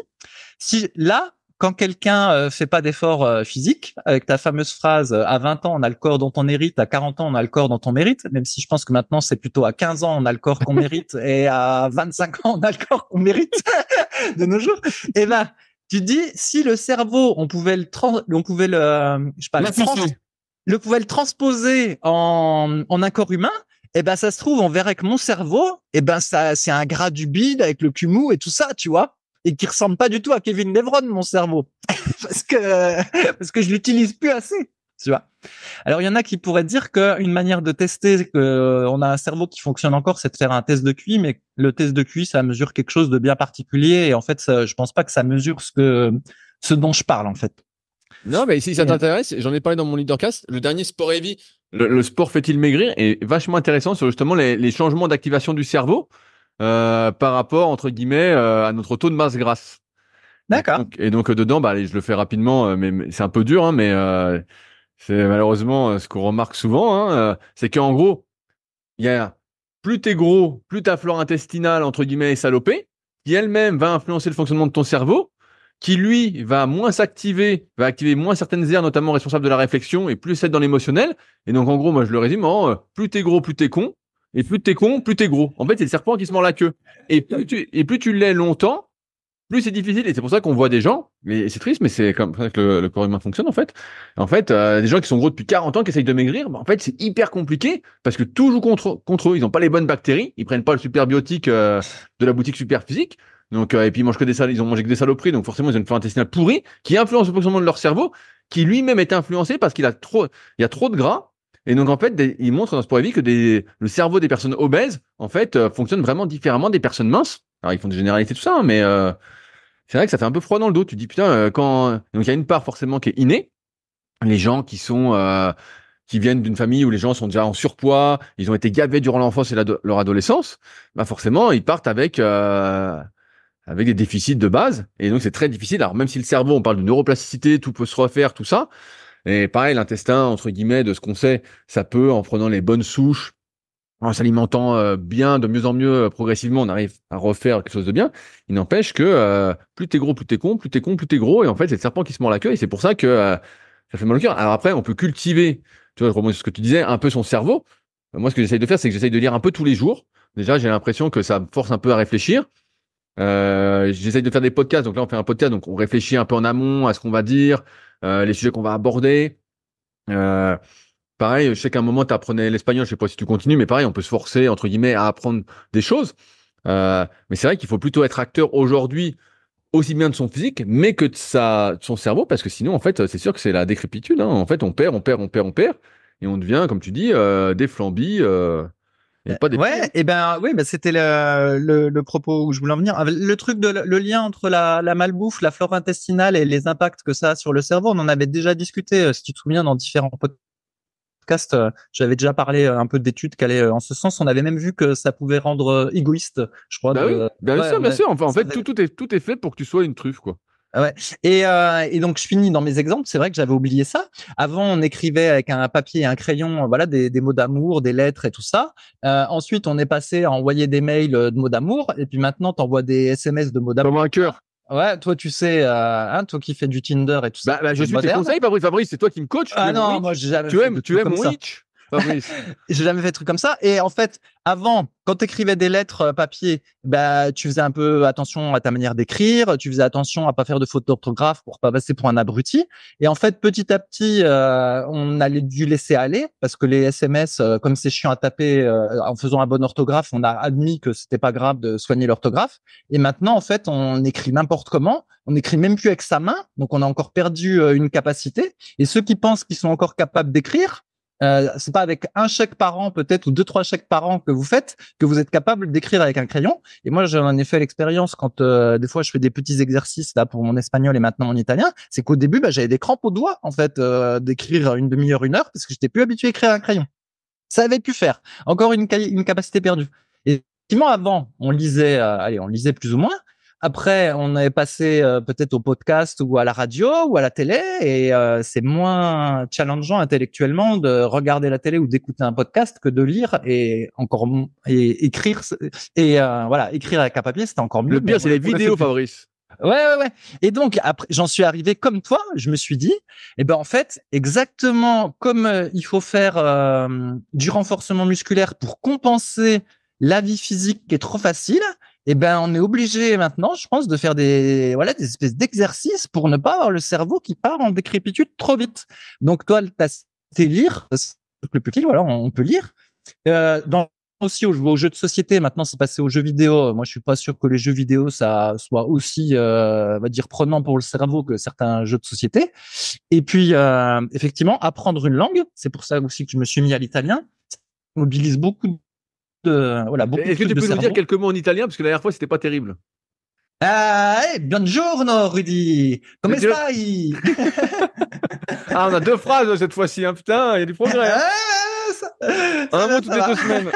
si là, quand quelqu'un fait pas d'effort physique, avec ta fameuse phrase à 20 ans on a le corps dont on hérite, à 40 ans on a le corps dont on mérite, même si je pense que maintenant c'est plutôt à 15 ans on a le corps qu'on mérite et à 25 ans on a le corps qu'on mérite de nos jours. Et ben tu dis si le cerveau on pouvait je sais pas le pouvait le transposer en un corps humain, eh ben ça se trouve on verrait que mon cerveau, eh ben ça c'est un gras du bide avec le cul mou et tout ça, tu vois. Et qui ressemble pas du tout à Kevin Levron, mon cerveau. parce que je l'utilise plus assez, tu vois. Alors, il y en a qui pourraient dire qu'une manière de tester qu'on a un cerveau qui fonctionne encore, c'est de faire un test de QI, mais le test de QI, ça mesure quelque chose de bien particulier. Et en fait, je pense pas que ça mesure ce dont je parle, en fait. Non, mais si ça t'intéresse, j'en ai parlé dans mon leadercast, le dernier Sport Heavy. Le sport fait-il maigrir est vachement intéressant sur justement les changements d'activation du cerveau par rapport, entre guillemets, à notre taux de masse grasse. D'accord. Et donc dedans, bah, allez, je le fais rapidement, mais c'est un peu dur, hein, mais c'est malheureusement ce qu'on remarque souvent, hein, c'est qu'en gros, il y a plus t'es gros, plus ta flore intestinale, entre guillemets, est salopée, qui elle-même va influencer le fonctionnement de ton cerveau, qui lui va moins s'activer, va activer moins certaines aires, notamment responsables de la réflexion, et plus être dans l'émotionnel. Et donc en gros, moi je le résume en plus t'es gros, plus t'es con, et plus t'es con, plus t'es gros. En fait, c'est le serpent qui se mord la queue. Et plus tu l'es longtemps, plus c'est difficile. Et c'est pour ça qu'on voit des gens, et c'est triste, mais c'est comme ça que le corps humain fonctionne en fait. En fait, des gens qui sont gros depuis 40 ans, qui essayent de maigrir, bah, en fait, c'est hyper compliqué parce que tout joue contre eux. Ils n'ont pas les bonnes bactéries, ils prennent pas le super biotique de la boutique super physique. Donc, et puis ils mangent que ils ont mangé que des saloperies, donc forcément ils ont une flore intestinale pourrie qui influence le fonctionnement de leur cerveau, qui lui-même est influencé parce il y a trop de gras. Et donc en fait, ils montrent dans ce point de vue que le cerveau des personnes obèses, en fait, fonctionne vraiment différemment des personnes minces. Alors ils font des généralités tout ça, hein, mais c'est vrai que ça fait un peu froid dans le dos. Tu te dis putain, donc il y a une part forcément qui est innée. Les gens qui viennent d'une famille où les gens sont déjà en surpoids, ils ont été gavés durant l'enfance et leur adolescence, bah forcément ils partent avec des déficits de base, et donc c'est très difficile. Alors même si le cerveau, on parle de neuroplasticité, tout peut se refaire, tout ça, et pareil, l'intestin, entre guillemets, de ce qu'on sait, ça peut, en prenant les bonnes souches, en s'alimentant bien, de mieux en mieux, progressivement, on arrive à refaire quelque chose de bien. Il n'empêche que plus t'es gros, plus t'es con, plus t'es con, plus t'es gros, et en fait, c'est le serpent qui se mord la queue, et c'est pour ça que ça fait mal au cœur. Alors après, on peut cultiver, tu vois, je rebondis sur ce que tu disais, un peu son cerveau. Moi, ce que j'essaye de faire, c'est que j'essaye de lire un peu tous les jours. Déjà, j'ai l'impression que ça me force un peu à réfléchir. J'essaye de faire des podcasts, donc là on fait un podcast, donc on réfléchit un peu en amont à ce qu'on va dire, les sujets qu'on va aborder. Pareil, je sais qu'à un moment tu apprenais l'espagnol, je sais pas si tu continues, mais pareil, on peut se forcer entre guillemets à apprendre des choses. Mais c'est vrai qu'il faut plutôt être acteur aujourd'hui, aussi bien de son physique, mais que de son cerveau, parce que sinon en fait c'est sûr que c'est la décrépitude, hein. En fait on perd. et on devient, comme tu dis, des flambis et pas des petits, hein. Ouais, et ben oui, c'était le propos où je voulais en venir. Le truc le lien entre la malbouffe, la flore intestinale et les impacts que ça a sur le cerveau, on en avait déjà discuté, si tu te souviens, dans différents podcasts. J'avais déjà parlé un peu d'études qui allaient en ce sens. On avait même vu que ça pouvait rendre égoïste, je crois. Bah oui, bien Ouais, sûr, bien sûr. Enfin, en ça fait, tout est fait pour que tu sois une truffe, quoi. Ouais. Et donc je finis dans mes exemples. C'est vrai que j'avais oublié ça. Avant, on écrivait avec un papier et un crayon, voilà, des mots d'amour, des lettres et tout ça. Ensuite, on est passé à envoyer des mails de mots d'amour. Et puis maintenant, t'envoies des SMS de mots d'amour. Comme un cœur. Ouais, toi, tu sais, toi qui fais du Tinder et tout ça. Bah, je c'est suis tes moderne. conseils, Fabrice. C'est toi qui me coach. Ah non, moi, j'ai jamais fait de Tu trucs es comme mon ça. hitch, Fabrice. J'ai jamais fait de trucs comme ça. Et en fait, avant, quand tu écrivais des lettres papier, bah, tu faisais un peu attention à ta manière d'écrire, tu faisais attention à pas faire de fautes d'orthographe pour pas passer pour un abruti. Et en fait, petit à petit, on a dû laisser aller parce que les SMS, comme c'est chiant à taper en faisant un bon orthographe, on a admis que c'était pas grave de soigner l'orthographe. Et maintenant, en fait, on écrit n'importe comment. On écrit même plus avec sa main. Donc, on a encore perdu une capacité. Et ceux qui pensent qu'ils sont encore capables d'écrire, c'est pas avec un chèque par an peut-être ou 2-3 chèques par an que vous faites que vous êtes capable d'écrire avec un crayon. Et moi, j'en ai fait l'expérience quand des fois je fais des petits exercices là pour mon espagnol et maintenant mon italien. C'est qu'au début, j'avais des crampes aux doigts en fait d'écrire une demi-heure, 1 heure parce que j'étais plus habitué à écrire un crayon. Ça avait pu faire. Encore une capacité perdue. Et effectivement, avant, on lisait, on lisait plus ou moins. Après, on est passé peut-être au podcast ou à la radio ou à la télé et c'est moins challengeant intellectuellement de regarder la télé ou d'écouter un podcast que de lire et encore et écrire et voilà, écrire avec un papier, c'était encore mieux. Le pire, c'est les vidéos, Fabrice. Ouais. Et donc après, j'en suis arrivé comme toi. Je me suis dit, en fait, exactement comme il faut faire du renforcement musculaire pour compenser la vie physique qui est trop facile. On est obligé maintenant, je pense, de faire des espèces d'exercices pour ne pas avoir le cerveau qui part en décrépitude trop vite. Donc toi, t'es lire, c'est le plus utile. Voilà, on peut lire. Dans aussi aux jeux de société. Maintenant, c'est passé aux jeux vidéo. Moi, je suis pas sûr que les jeux vidéo ça soit aussi, on va dire, prenant pour le cerveau que certains jeux de société. Et puis, effectivement, apprendre une langue, c'est pour ça aussi que je me suis mis à l'italien. Ça mobilise beaucoup beaucoup. Est-ce que tu peux nous dire quelques mots en italien parce que la dernière fois c'était pas terrible. Buongiorno Rudy, come stai? Ah, on a 2 phrases cette fois-ci, hein, putain, il y a du progrès. Hein. Un mot toutes les 2 semaines.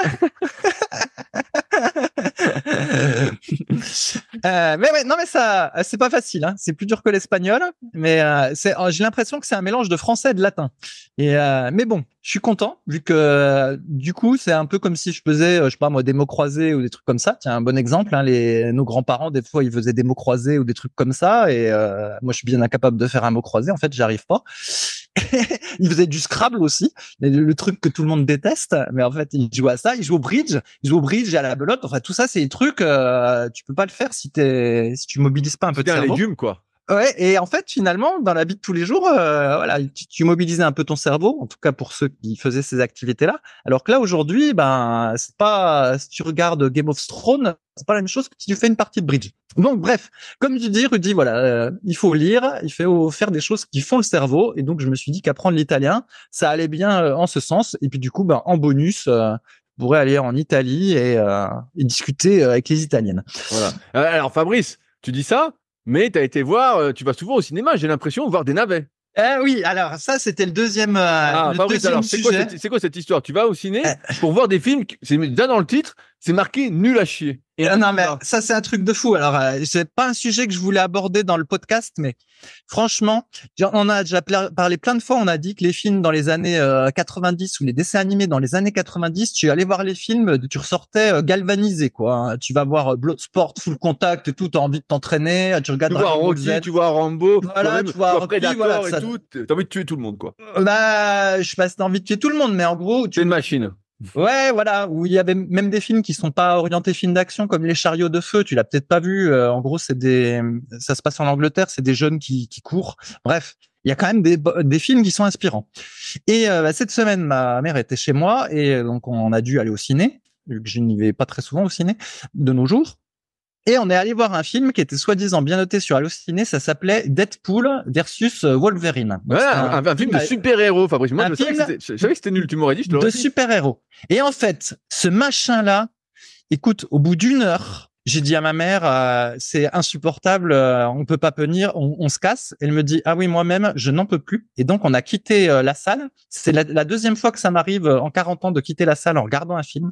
Mais ça, c'est pas facile, hein. C'est plus dur que l'espagnol, mais j'ai l'impression que c'est un mélange de français et de latin. Mais bon, je suis content vu que du coup, c'est un peu comme si je faisais, je sais pas moi, des mots croisés ou des trucs comme ça. Tiens, un bon exemple, hein, nos grands-parents des fois ils faisaient des mots croisés ou des trucs comme ça, et moi je suis bien incapable de faire un mot croisé. En fait, j'arrive pas. Il faisait du Scrabble aussi, le truc que tout le monde déteste, mais en fait il joue à ça, il joue au bridge et à la belote. Enfin tout ça c'est des trucs tu peux pas le faire si tu mobilises pas un peu de cerveau. C'est un légume quoi. Ouais, et en fait finalement dans la vie de tous les jours tu mobilisais un peu ton cerveau, en tout cas pour ceux qui faisaient ces activités là, alors que là aujourd'hui c'est pas, si tu regardes Game of Thrones, c'est pas la même chose que si tu fais une partie de bridge. Donc bref, comme tu dis Rudy, voilà, il faut lire, il faut faire des choses qui font le cerveau, et donc je me suis dit qu'apprendre l'italien ça allait bien en ce sens. Et puis du coup en bonus je pourrais aller en Italie et discuter avec les Italiennes. Voilà. Alors Fabrice, tu dis ça, mais tu as été voir, tu vas souvent au cinéma, j'ai l'impression, voir des navets. Oui, alors ça c'était le deuxième. Fabrice, alors c'est quoi cette histoire? Tu vas au ciné pour voir des films, c'est déjà dans le titre, c'est marqué nul à chier. Et non mais ça c'est un truc de fou. Alors c'est pas un sujet que je voulais aborder dans le podcast, mais franchement, on a déjà parlé plein de fois. On a dit que les films dans les années 90 ou les dessins animés dans les années 90, tu allais voir les films, tu ressortais galvanisé quoi. Hein. Tu vas voir Bloodsport, Full Contact et tout, t'as envie de t'entraîner. Tu regardes Dragon Ball Z, tu vois Rambo, voilà, tu vois Predator voilà, et tout. T'as envie de tuer tout le monde quoi. Je sais pas si t'as envie de tuer tout le monde, mais en gros, c'est une machine. Ouais, voilà, où il y avait même des films qui sont pas orientés films d'action, comme Les Chariots de Feu. Tu l'as peut-être pas vu. En gros, ça se passe en Angleterre, c'est des jeunes qui courent. Bref, il y a quand même des films qui sont inspirants. Et cette semaine, ma mère était chez moi et donc on a dû aller au ciné, vu que je n'y vais pas très souvent au ciné de nos jours. Et on est allé voir un film qui était soi-disant bien noté sur Allociné, ça s'appelait Deadpool versus Wolverine. Donc, Ouais, un film de super-héros, Fabrice. Moi, je savais que c'était nul, tu m'aurais dit, je te l'aurais de dit. super-héros. Et en fait, ce machin-là, écoute, au bout d'une heure, j'ai dit à ma mère, c'est insupportable, on peut pas venir, on se casse. Elle me dit, ah oui, moi-même, je n'en peux plus. Et donc, on a quitté la salle. C'est la deuxième fois que ça m'arrive en 40 ans de quitter la salle en regardant un film.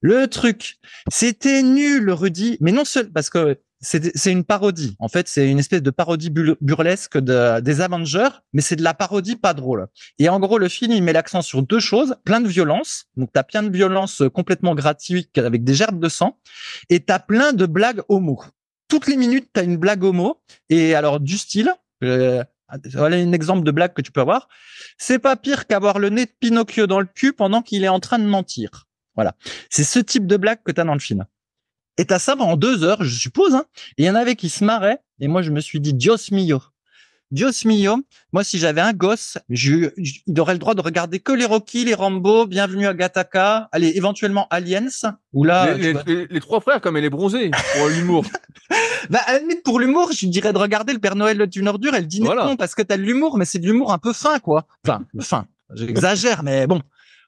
Le truc, c'était nul, Rudy, mais non seul parce que c'est une parodie. En fait, c'est une espèce de parodie burlesque des Avengers, mais c'est de la parodie pas drôle. Et en gros, le film, il met l'accent sur deux choses, plein de violence. Donc, t'as plein de violence complètement gratuite avec des gerbes de sang, et t'as plein de blagues homo. Toutes les minutes, t'as une blague homo. Et alors, du style, voilà un exemple de blague que tu peux avoir. C'est pas pire qu'avoir le nez de Pinocchio dans le cul pendant qu'il est en train de mentir. Voilà. C'est ce type de blague que t'as dans le film. Et t'as ça pendant 2 heures, je suppose, hein. Et il y en avait qui se marraient. Et moi, je me suis dit, Dios mio. Dios mio. Moi, si j'avais un gosse, il aurait le droit de regarder que les Rocky, les Rambo, Bienvenue à Gattaca, allez, éventuellement Aliens, ou là. Les trois frères, comme elle est bronzée, pour l'humour. Bah, à la limite, pour l'humour, je dirais de regarder le Père Noël d'une ordure et le dîner de con, parce que t'as de l'humour, mais c'est de l'humour un peu fin, quoi. Enfin, fin. J'exagère, mais bon.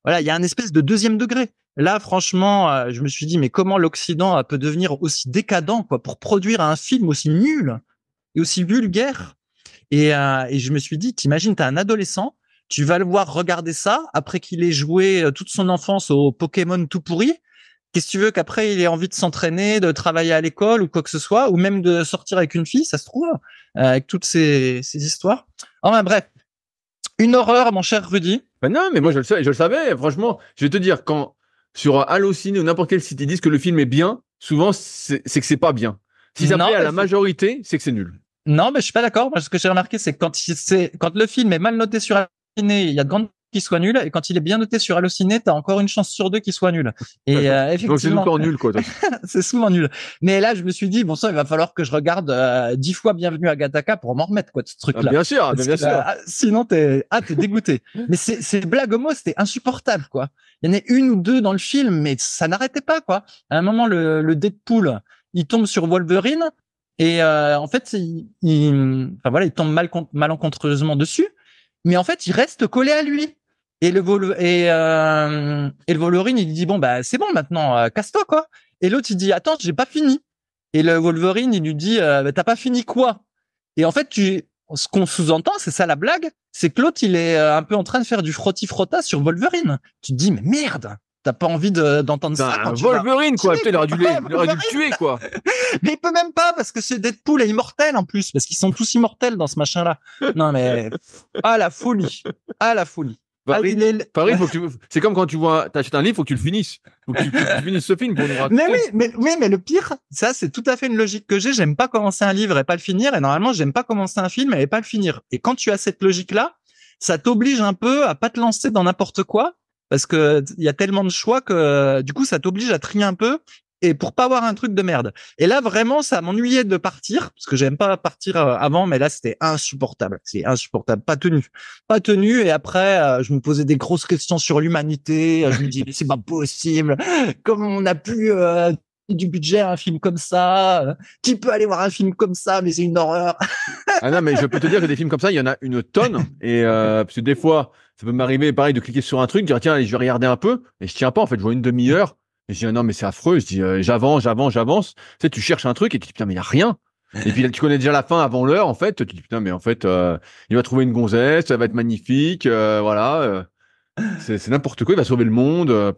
Voilà, il y a un espèce de deuxième degré. Là, franchement, je me suis dit, mais comment l'Occident peut devenir aussi décadent, quoi, pour produire un film aussi nul et aussi vulgaire. Et je me suis dit, t'imagines, t'as un adolescent, tu vas le voir regarder ça après qu'il ait joué toute son enfance au Pokémon tout pourri. Qu'est-ce que tu veux qu'après il ait envie de s'entraîner, de travailler à l'école ou quoi que ce soit, ou même de sortir avec une fille, ça se trouve, avec toutes ces histoires. Enfin bref, une horreur, mon cher Rudy. Ben non, mais moi je le savais, franchement. Je vais te dire, quand sur Allociné ou n'importe quel site ils disent que le film est bien, souvent c'est que c'est pas bien. Si ça plaît à la majorité, c'est que c'est nul. Non, mais je suis pas d'accord. Moi, ce que j'ai remarqué, c'est que quand le film est mal noté sur Allociné, il y a de grandes chances qu'il soit nul, et quand il est bien noté sur Allociné, t'as encore une chance sur 2 qu'il soit nul. Et effectivement, donc c'est encore nul, quoi. C'est souvent nul. Mais là, je me suis dit, bon sang, il va falloir que je regarde 10 fois Bienvenue à Gattaca pour m'en remettre, quoi, de ce truc-là. Ah, bien sûr, bien sûr. Sinon, t'es dégoûté. Mais ces blagues homo, c'était insupportable, quoi. Il y en a une ou deux dans le film, mais ça n'arrêtait pas, quoi. À un moment, le Deadpool, il tombe sur Wolverine. Et en fait, il tombe malencontreusement dessus, mais en fait, il reste collé à lui. Et le Wolverine, il dit bon bah c'est bon maintenant, casse-toi quoi. Et l'autre il dit attends, j'ai pas fini. Et le Wolverine il lui dit t'as pas fini quoi. Et en fait, ce qu'on sous-entend, c'est ça la blague, c'est que l'autre il est un peu en train de faire du frotti-frotta sur Wolverine. Tu te dis mais merde. T'as pas envie d'entendre ça quand Wolverine, quoi. Putain, il aurait dû le tuer, quoi. Mais il peut même pas, parce que ce Deadpool est immortel, en plus. Parce qu'ils sont tous immortels dans ce machin-là. Non, mais, la folie. La folie. Paris, c'est comme quand t'achètes un livre, faut que tu le finisses. Faut que tu finisses ce film pour nous raconter. Mais le pire, ça, c'est tout à fait une logique que j'ai. J'aime pas commencer un livre et pas le finir. Et normalement, j'aime pas commencer un film et pas le finir. Et quand tu as cette logique-là, ça t'oblige un peu à pas te lancer dans n'importe quoi. Parce que il y a tellement de choix que du coup ça t'oblige à trier un peu et pour pas avoir un truc de merde. Et là vraiment ça m'ennuyait de partir parce que j'aime pas partir avant, mais là c'était insupportable. C'est insupportable, pas tenu. Et après je me posais des grosses questions sur l'humanité. Je me dis mais c'est pas possible. Comment on a pu du budget à un film comme ça? Qui peut aller voir un film comme ça? Mais c'est une horreur. Ah non, mais je peux te dire que des films comme ça, il y en a une tonne. Et parce que des fois, ça peut m'arriver, pareil, de cliquer sur un truc, dire tiens, allez, je vais regarder un peu, et je tiens pas. En fait, je vois une demi-heure, et je dis non, mais c'est affreux. Je dis j'avance. Tu sais, tu cherches un truc et tu dis putain, mais il y a rien. Et puis là, tu connais déjà la fin avant l'heure. En fait, tu dis putain, mais en fait, il va trouver une gonzesse, ça va être magnifique, voilà. C'est n'importe quoi. Il va sauver le monde.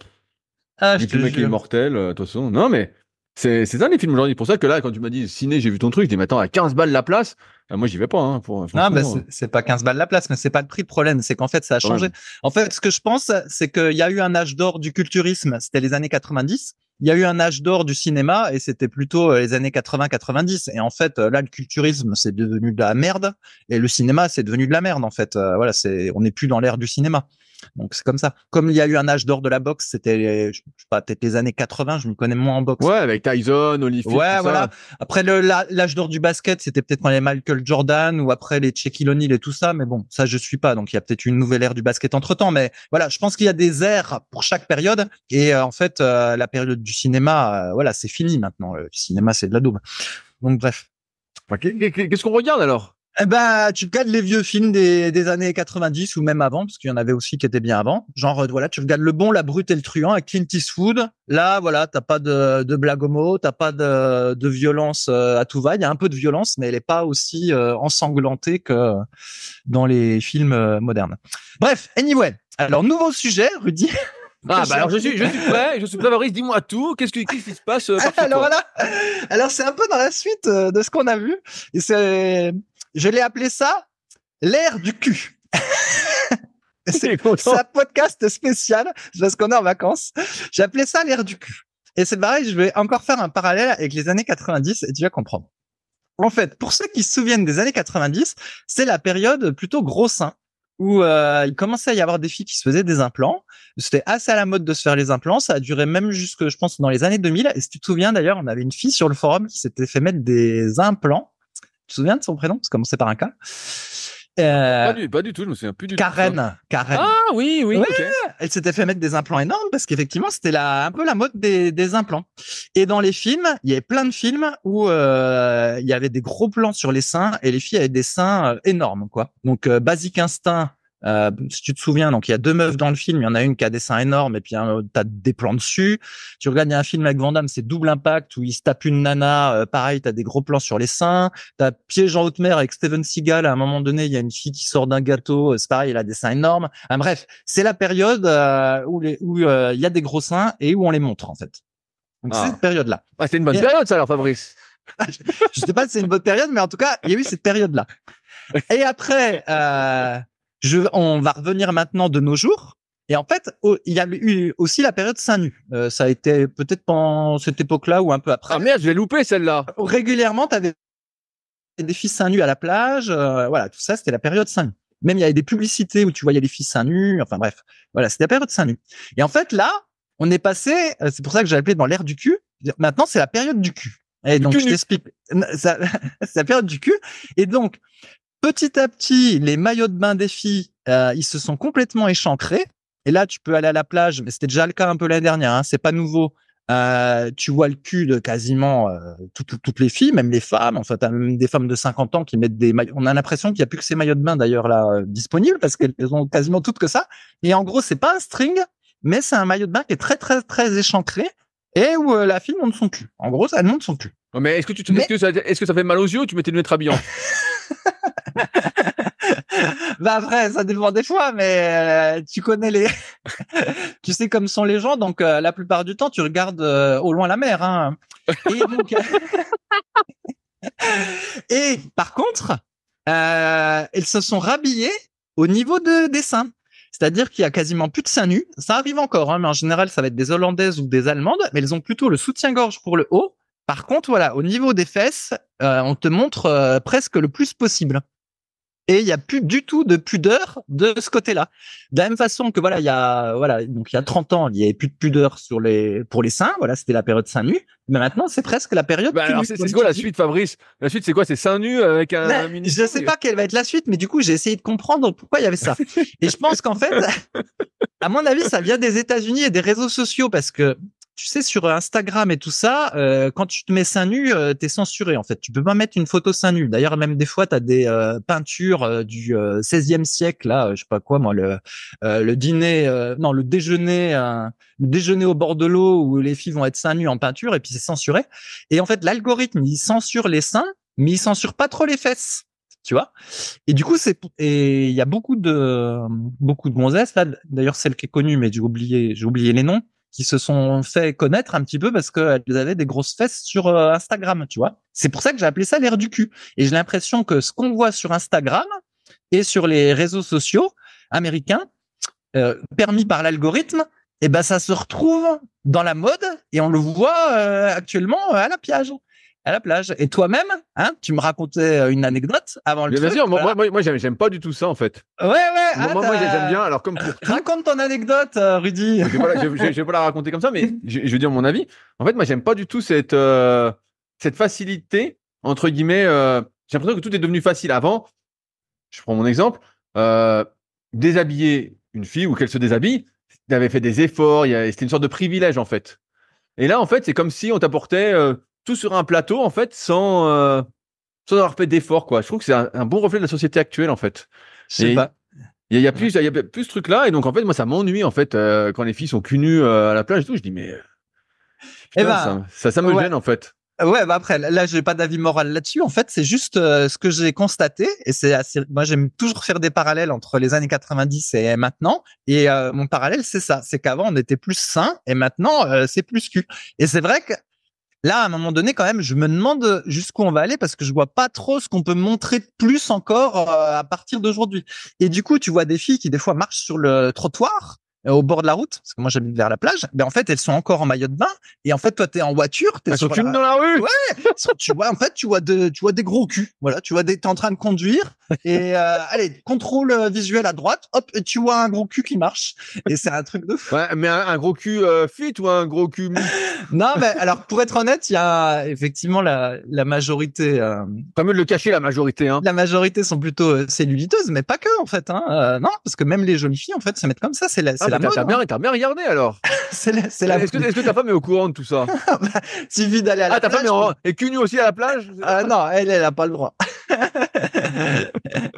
Je le mec est immortel, de toute façon. Non, mais c'est ça les films aujourd'hui. Pour ça que là, quand tu m'as dit ciné, j'ai vu ton truc, je dis mais attends, à 15 balles la place, moi j'y vais pas. Hein, non, mais c'est pas 15 balles la place, mais c'est pas le prix. Le problème, c'est qu'en fait, ça a changé. Ouais. En fait, ce que je pense, c'est qu'il y a eu un âge d'or du culturisme, c'était les années 90. Il y a eu un âge d'or du cinéma et c'était plutôt les années 80-90. Et en fait, là, le culturisme, c'est devenu de la merde et le cinéma, c'est devenu de la merde. En fait, voilà, on n'est plus dans l'ère du cinéma. Donc c'est comme ça. Comme il y a eu un âge d'or de la boxe, c'était, je sais pas, peut-être les années 80, je m'y connais moins en boxe. Ouais, avec Tyson, Holyfield, Ouais, tout voilà. ça. Après l'âge d'or du basket, c'était peut-être quand les Michael Jordan ou après les Shaquille O'Neal et tout ça. Mais bon, ça, je suis pas. Donc, il y a peut-être une nouvelle ère du basket entre temps. Mais voilà, je pense qu'il y a des ères pour chaque période. Et en fait, la période du cinéma, voilà, c'est fini maintenant. Le cinéma, c'est de la daube. Donc, bref. Qu'est-ce qu'on regarde alors? Eh ben, tu regardes les vieux films des années 90 ou même avant, parce qu'il y en avait aussi qui étaient bien avant. Genre, voilà, tu regardes Le Bon, la Brute et le Truand avec Clint Eastwood. Là, voilà, t'as pas de blague homo, t'as pas de violence à tout va. Il y a un peu de violence, mais elle est pas aussi ensanglantée que dans les films modernes. Bref, anyway. Alors, nouveau sujet, Rudy. Ah, bah alors je suis prêt, Fabrice, dis-moi tout. Qu'est-ce qui se passe par chez Alors toi? voilà. Alors, c'est un peu dans la suite de ce qu'on a vu. Et je l'ai appelé ça l'ère du cul. C'est un podcast spécial parce qu'on est en vacances. J'ai appelé ça l'ère du cul. Et c'est pareil, je vais encore faire un parallèle avec les années 90 et tu vas comprendre. En fait, pour ceux qui se souviennent des années 90, c'est la période plutôt gros sein où il commençait à y avoir des filles qui se faisaient des implants. C'était assez à la mode de se faire les implants. Ça a duré même jusque, je pense, dans les années 2000. Et si tu te souviens d'ailleurs, on avait une fille sur le forum qui s'était fait mettre des implants. Tu te souviens de son prénom? Ça commençait par un K. Pas du tout, je me souviens plus du tout. Karen. Ah oui, Ouais, ok. elle s'était fait mettre des implants énormes parce qu'effectivement, c'était un peu la mode des implants. Et dans les films, il y avait plein de films où il y avait des gros plans sur les seins et les filles avaient des seins énormes, quoi. Donc, Basic Instinct, si tu te souviens, donc il y a deux meufs dans le film, il y en a une qui a des seins énormes et puis t'as des plans dessus. Tu regardes, il y a un film avec Van Damme, c'est Double Impact où il se tape une nana, pareil, t'as des gros plans sur les seins. T'as Piège en haute mer avec Steven Seagal, à un moment donné, il y a une fille qui sort d'un gâteau, c'est pareil, elle a des seins énormes. Bref, c'est la période où il y a des gros seins et où on les montre en fait. Donc c'est cette période-là. Ah, c'est une bonne période ça alors, Fabrice. Je sais pas si c'est une bonne période, mais en tout cas, il y a eu cette période-là. Et après, on va revenir maintenant de nos jours. Et en fait, il y a eu aussi la période seins nus. Ça a été peut-être pendant cette époque-là ou un peu après. Ah merde, je l'ai loupé celle-là. Régulièrement, t'avais des filles seins nus à la plage. Voilà, tout ça, c'était la période seins nus. Même il y avait des publicités où tu voyais les filles seins nus. Enfin bref, voilà, c'était la période seins nus. Et en fait, là, on est passé, c'est pour ça que j'ai appelé dans l'ère du cul. Maintenant, c'est la période du cul. Et donc, je t'explique. C'est la période du cul. Et donc, petit à petit, les maillots de bain des filles, ils se sont complètement échancrés. Et là, tu peux aller à la plage, mais c'était déjà le cas un peu l'année dernière. Hein, c'est pas nouveau. Tu vois le cul de quasiment toutes les filles, même les femmes. Enfin, t'as même des femmes de 50 ans qui mettent des maillots. On a l'impression qu'il y a plus que ces maillots de bain d'ailleurs là disponibles parce qu'elles ont quasiment toutes que ça. Et en gros, c'est pas un string, mais c'est un maillot de bain qui est très très très échancré et où la fille monte son cul. En gros, elle monte son cul. Oh, mais est-ce que ça fait mal aux yeux ou tu mettais une lettre habillant? Bah après, ça dépend des fois, mais tu connais tu sais comme sont les gens, donc la plupart du temps, tu regardes au loin la mer. Hein. Et donc, et par contre, elles se sont rhabillées au niveau des seins. C'est-à-dire qu'il y a quasiment plus de seins nus. Ça arrive encore, hein, mais en général, ça va être des Hollandaises ou des Allemandes, mais elles ont plutôt le soutien-gorge pour le haut. Par contre, voilà, au niveau des fesses, on te montre presque le plus possible. Et il y a plus du tout de pudeur de ce côté-là. De la même façon que il y a 30 ans, il y avait plus de pudeur pour les seins, voilà, c'était la période seins nus. Mais maintenant, c'est presque la période. Bah alors, c'est quoi la suite, Fabrice? La suite, c'est quoi? C'est seins nus avec un mini. Je sais pas quelle va être la suite, mais du coup, j'ai essayé de comprendre pourquoi il y avait ça. Et je pense qu'en fait, à mon avis, ça vient des États-Unis et des réseaux sociaux parce que tu sais, sur Instagram et tout ça, quand tu te mets seins nus, t'es censuré en fait. Tu peux pas mettre une photo seins nus. D'ailleurs, même des fois, t'as des peintures du 16e siècle, là, je sais pas quoi, moi, le déjeuner au bord de l'eau où les filles vont être seins nus en peinture et puis c'est censuré. Et en fait, l'algorithme, il censure les seins, mais il censure pas trop les fesses. Tu vois? Et du coup, il y a beaucoup de gonzesses là. D'ailleurs, celle qui est connue, mais j'ai oublié les noms, qui se sont fait connaître un petit peu parce qu'elles avaient des grosses fesses sur Instagram, tu vois. C'est pour ça que j'ai appelé ça l'ère du cul. Et j'ai l'impression que ce qu'on voit sur Instagram et sur les réseaux sociaux américains, permis par l'algorithme, ça se retrouve dans la mode et on le voit actuellement à la plage. à la plage. Et toi-même, hein, tu me racontais une anecdote avant le Mais truc. bien sûr, voilà. moi, j'aime pas du tout ça, en fait. Ouais. Moi, j'aime bien. Alors, comme pour tout, Raconte ton anecdote, Rudy. je vais pas la raconter comme ça, mais je vais dire mon avis. En fait, moi, j'aime pas du tout cette facilité, entre guillemets. J'ai l'impression que tout est devenu facile. Avant, je prends mon exemple, déshabiller une fille ou qu'elle se déshabille, tu avais fait des efforts, c'était une sorte de privilège, en fait. Et là, en fait, c'est comme si on t'apportait tout sur un plateau, en fait, sans avoir fait d'efforts, quoi. Je trouve que c'est un bon reflet de la société actuelle, en fait. Je sais Et pas. il y a plus ce truc-là. Et donc, en fait, moi, ça m'ennuie, en fait, quand les filles sont cul nues à la plage et tout. Je dis, mais Eh putain, ben, ça me ouais. gêne, en fait. Ouais, bah après, là, j'ai pas d'avis moral là-dessus. En fait, c'est juste ce que j'ai constaté, et c'est assez. Moi, j'aime toujours faire des parallèles entre les années 90 et maintenant. Et mon parallèle, c'est ça, c'est qu'avant on était plus sain, et maintenant c'est plus cul. Et c'est vrai que là, à un moment donné, quand même, je me demande jusqu'où on va aller parce que je vois pas trop ce qu'on peut montrer de plus encore à partir d'aujourd'hui. Et du coup, tu vois des filles qui des fois marchent sur le trottoir au bord de la route, parce que moi j'habite vers la plage, mais en fait elles sont encore en maillot de bain, et en fait toi t'es en voiture, t'es Elles sont sur cul nues dans la rue. Ouais. Tu vois, en fait tu vois des gros culs, voilà, t'es en train de conduire, et allez, contrôle visuel à droite, hop, et tu vois un gros cul qui marche, et c'est un truc de fou. Ouais, mais un gros cul fit ou un gros cul mou? Non, mais alors pour être honnête, il y a effectivement la majorité. Pas mieux de le cacher, la majorité, hein. La majorité sont plutôt celluliteuses, mais pas que en fait. Hein. Non, parce que même les jolies filles en fait se mettent comme ça. C'est la mode. T'as bien regardé, alors. C'est la. Est-ce que ta femme est au courant de tout ça? Suffit d'aller à la Ta plage. femme est cul nue aussi à la plage? Non, elle a pas le droit.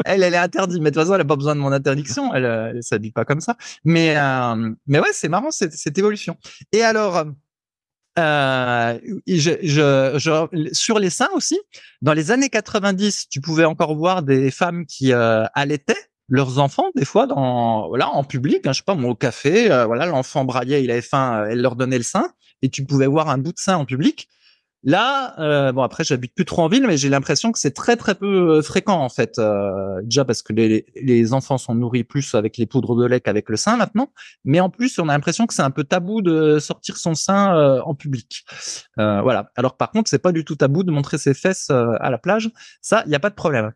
elle est interdite. Mais de toute façon, elle a pas besoin de mon interdiction. Elle s'habille pas comme ça. Mais ouais, c'est marrant cette évolution. Et alors. Sur les seins aussi, dans les années 90, tu pouvais encore voir des femmes qui allaitaient leurs enfants des fois en public, hein, je sais pas moi, au café, voilà, l'enfant braillait, il avait faim, elle leur donnait le sein, et tu pouvais voir un bout de sein en public. Là, bon après j'habite plus trop en ville, mais j'ai l'impression que c'est très très peu fréquent en fait. Déjà parce que les enfants sont nourris plus avec les poudres de lait qu'avec le sein maintenant, mais en plus on a l'impression que c'est un peu tabou de sortir son sein en public. Voilà. Alors que par contre c'est pas du tout tabou de montrer ses fesses à la plage. Ça, il y a pas de problème.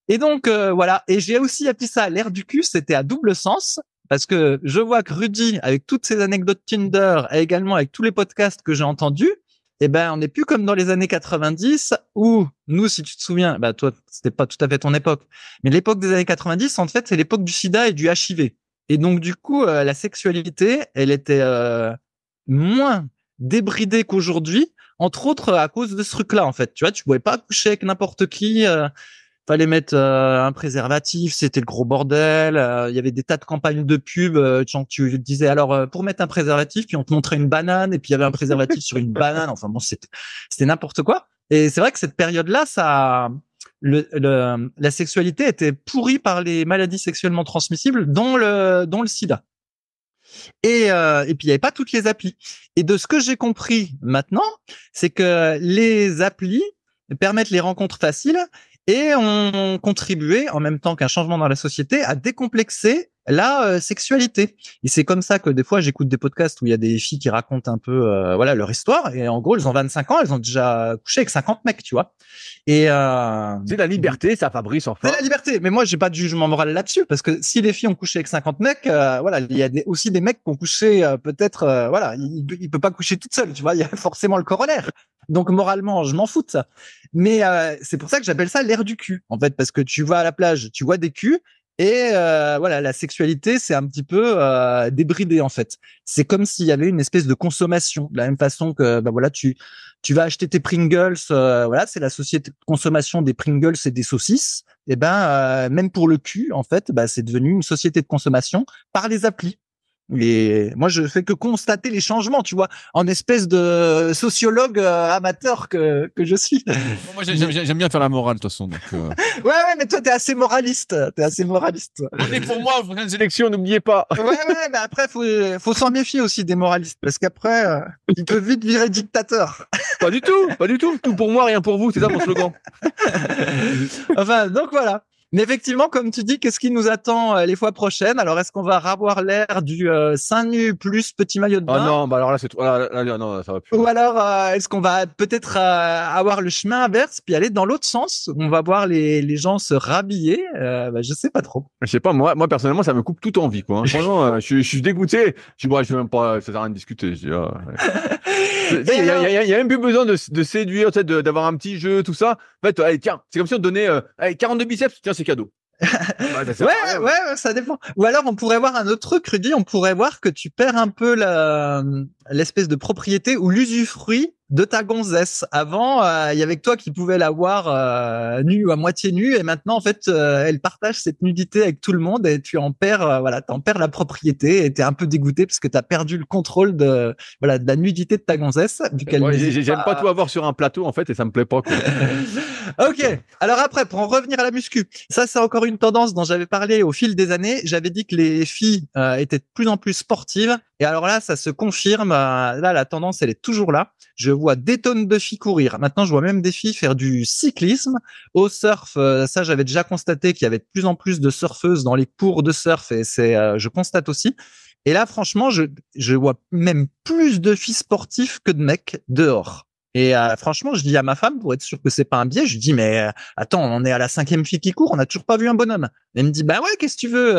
Et donc voilà. Et j'ai aussi appris ça à l'ère du cul. C'était à double sens. Parce que je vois que Rudy, avec toutes ces anecdotes Tinder, et également avec tous les podcasts que j'ai entendus, eh ben, on n'est plus comme dans les années 90 où nous, si tu te souviens, bah, toi, c'était pas tout à fait ton époque, mais l'époque des années 90, en fait, c'est l'époque du sida et du HIV. Et donc, du coup, la sexualité, elle était moins débridée qu'aujourd'hui, entre autres à cause de ce truc-là, en fait. Tu vois, tu pouvais pas coucher avec n'importe qui, fallait mettre un préservatif, c'était le gros bordel. Il y avait des tas de campagnes de pub. Genre, tu disais alors pour mettre un préservatif, puis on te montrait une banane, et puis il y avait un préservatif sur une banane. Enfin bon, c'était n'importe quoi. Et c'est vrai que cette période-là, la sexualité était pourrie par les maladies sexuellement transmissibles, dont le sida. Et puis il y avait pas toutes les applis. Et de ce que j'ai compris maintenant, c'est que les applis permettent les rencontres faciles et ont contribué, en même temps qu'un changement dans la société, à décomplexer la sexualité. Et c'est comme ça que des fois j'écoute des podcasts où il y a des filles qui racontent un peu voilà leur histoire, et en gros elles ont 25 ans, elles ont déjà couché avec 50 mecs, tu vois. Et c'est la liberté, ça, Fabrice, enfin. c'est la liberté, mais moi j'ai pas de jugement moral là-dessus, parce que si les filles ont couché avec 50 mecs, voilà, il y a aussi des mecs qui ont couché peut-être voilà, il peut pas coucher toute seule, tu vois, il y a forcément le corollaire. Donc moralement, je m'en fous de ça. Mais c'est pour ça que j'appelle ça l'ère du cul, en fait, parce que tu vas à la plage, tu vois des culs, et voilà, la sexualité, c'est un petit peu débridé, en fait. C'est comme s'il y avait une espèce de consommation, de la même façon que bah voilà, tu vas acheter tes Pringles, voilà, c'est la société de consommation des Pringles et des saucisses. Et ben même pour le cul, en fait, bah c'est devenu une société de consommation par les applis. Et moi, je fais que constater les changements, tu vois, en espèce de sociologue amateur que je suis. Moi, j'aime bien faire la morale, de toute façon. Donc, Ouais, mais toi, t'es assez moraliste. Toi. On est pour moi, prochaine sélection, n'oubliez pas. Ouais, mais après, faut s'en méfier aussi des moralistes, parce qu'après, ils peuvent vite virer dictateur. Pas du tout. Tout pour moi, rien pour vous, c'est ça mon slogan. Enfin, donc voilà. Mais effectivement, comme tu dis, qu'est-ce qui nous attend les fois prochaines? Alors, est-ce qu'on va avoir l'air du seins nu plus petit maillot de Ah bain? non, bah alors là, c'est trop. Non, ça va plus. Ou alors, est-ce qu'on va peut-être avoir le chemin inverse, puis aller dans l'autre sens, où on va voir les gens se rhabiller? Je sais pas trop. Je sais pas, moi personnellement, ça me coupe toute envie, quoi. Hein. Franchement, je suis dégoûté. Je dis, bon, je vais même pas, ça sert à rien de discuter. Je dis, il y a même plus besoin de séduire, tu sais, d'avoir un petit jeu, tout ça. En fait, allez, tiens, c'est comme si on te donnait, allez, 42 biceps, tiens, c'est cadeau. Ça sert à rien. Ouais, ça dépend. Ou alors, on pourrait voir un autre truc, Rudy, on pourrait voir que tu perds un peu l'espèce de propriété ou l'usufruit de ta gonzesse. Avant, il y avait que toi qui pouvais la voir nue ou à moitié nue, et maintenant, en fait, elle partage cette nudité avec tout le monde, et tu en perds, t'en perds la propriété, et t'es un peu dégoûté parce que t'as perdu le contrôle de la nudité de ta gonzesse. J'aime pas tout avoir sur un plateau, en fait, et ça me plaît pas, quoi. Ok. Alors après, pour en revenir à la muscu, ça c'est encore une tendance dont j'avais parlé au fil des années. J'avais dit que les filles étaient de plus en plus sportives. Et alors là, ça se confirme. Là, la tendance, elle est toujours là. Je vois des tonnes de filles courir. Maintenant, je vois même des filles faire du cyclisme. Au surf, ça, j'avais déjà constaté qu'il y avait de plus en plus de surfeuses dans les cours de surf. Et je constate aussi. Et là, franchement, je vois même plus de filles sportives que de mecs dehors. Et franchement, je dis à ma femme, pour être sûr que c'est pas un biais, je dis mais attends, on est à la 5e fille qui court, on n'a toujours pas vu un bonhomme. Elle me dit bah ouais, qu'est-ce que tu veux,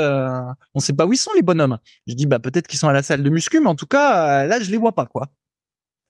on sait pas où ils sont les bonhommes. Je dis bah peut-être qu'ils sont à la salle de muscu, mais en tout cas là je les vois pas quoi.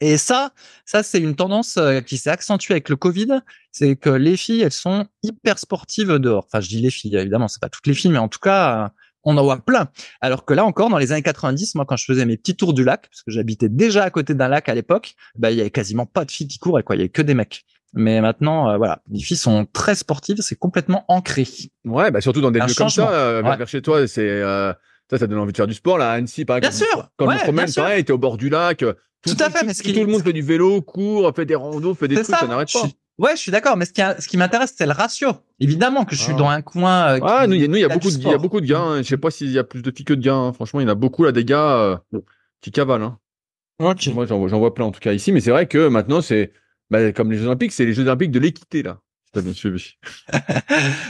Et ça c'est une tendance qui s'est accentuée avec le Covid, c'est que les filles elles sont hyper sportives dehors. Enfin je dis les filles, évidemment c'est pas toutes les filles, mais en tout cas on en voit plein. Alors que là encore, dans les années 90, moi, quand je faisais mes petits tours du lac, parce que j'habitais déjà à côté d'un lac à l'époque, il y avait quasiment pas de filles qui couraient, quoi. Il y avait que des mecs. Mais maintenant, les filles sont très sportives, c'est complètement ancré. Ouais, bah surtout dans des lieux comme changement. ça, vers chez toi, ça donne envie de faire du sport. Là, à Annecy, pareil. Bien sûr. Quand je me promène, pareil, t'es au bord du lac. Tout à fait. Mais tout le monde fait du vélo, court, fait des randos, fait des trucs, ça n'arrête pas. Ouais, je suis d'accord, mais ce qui m'intéresse, c'est le ratio. Évidemment que je suis dans un coin. Nous, il y a beaucoup de gars. Hein. Je sais pas s'il y a plus de filles que de gars. Hein. Franchement, il y en a beaucoup là, des gars qui cavalent. Hein. Okay. Moi, j'en vois plein en tout cas ici, mais c'est vrai que maintenant, c'est comme les Jeux Olympiques, c'est les Jeux Olympiques de l'équité là. Si t'as bien suivi.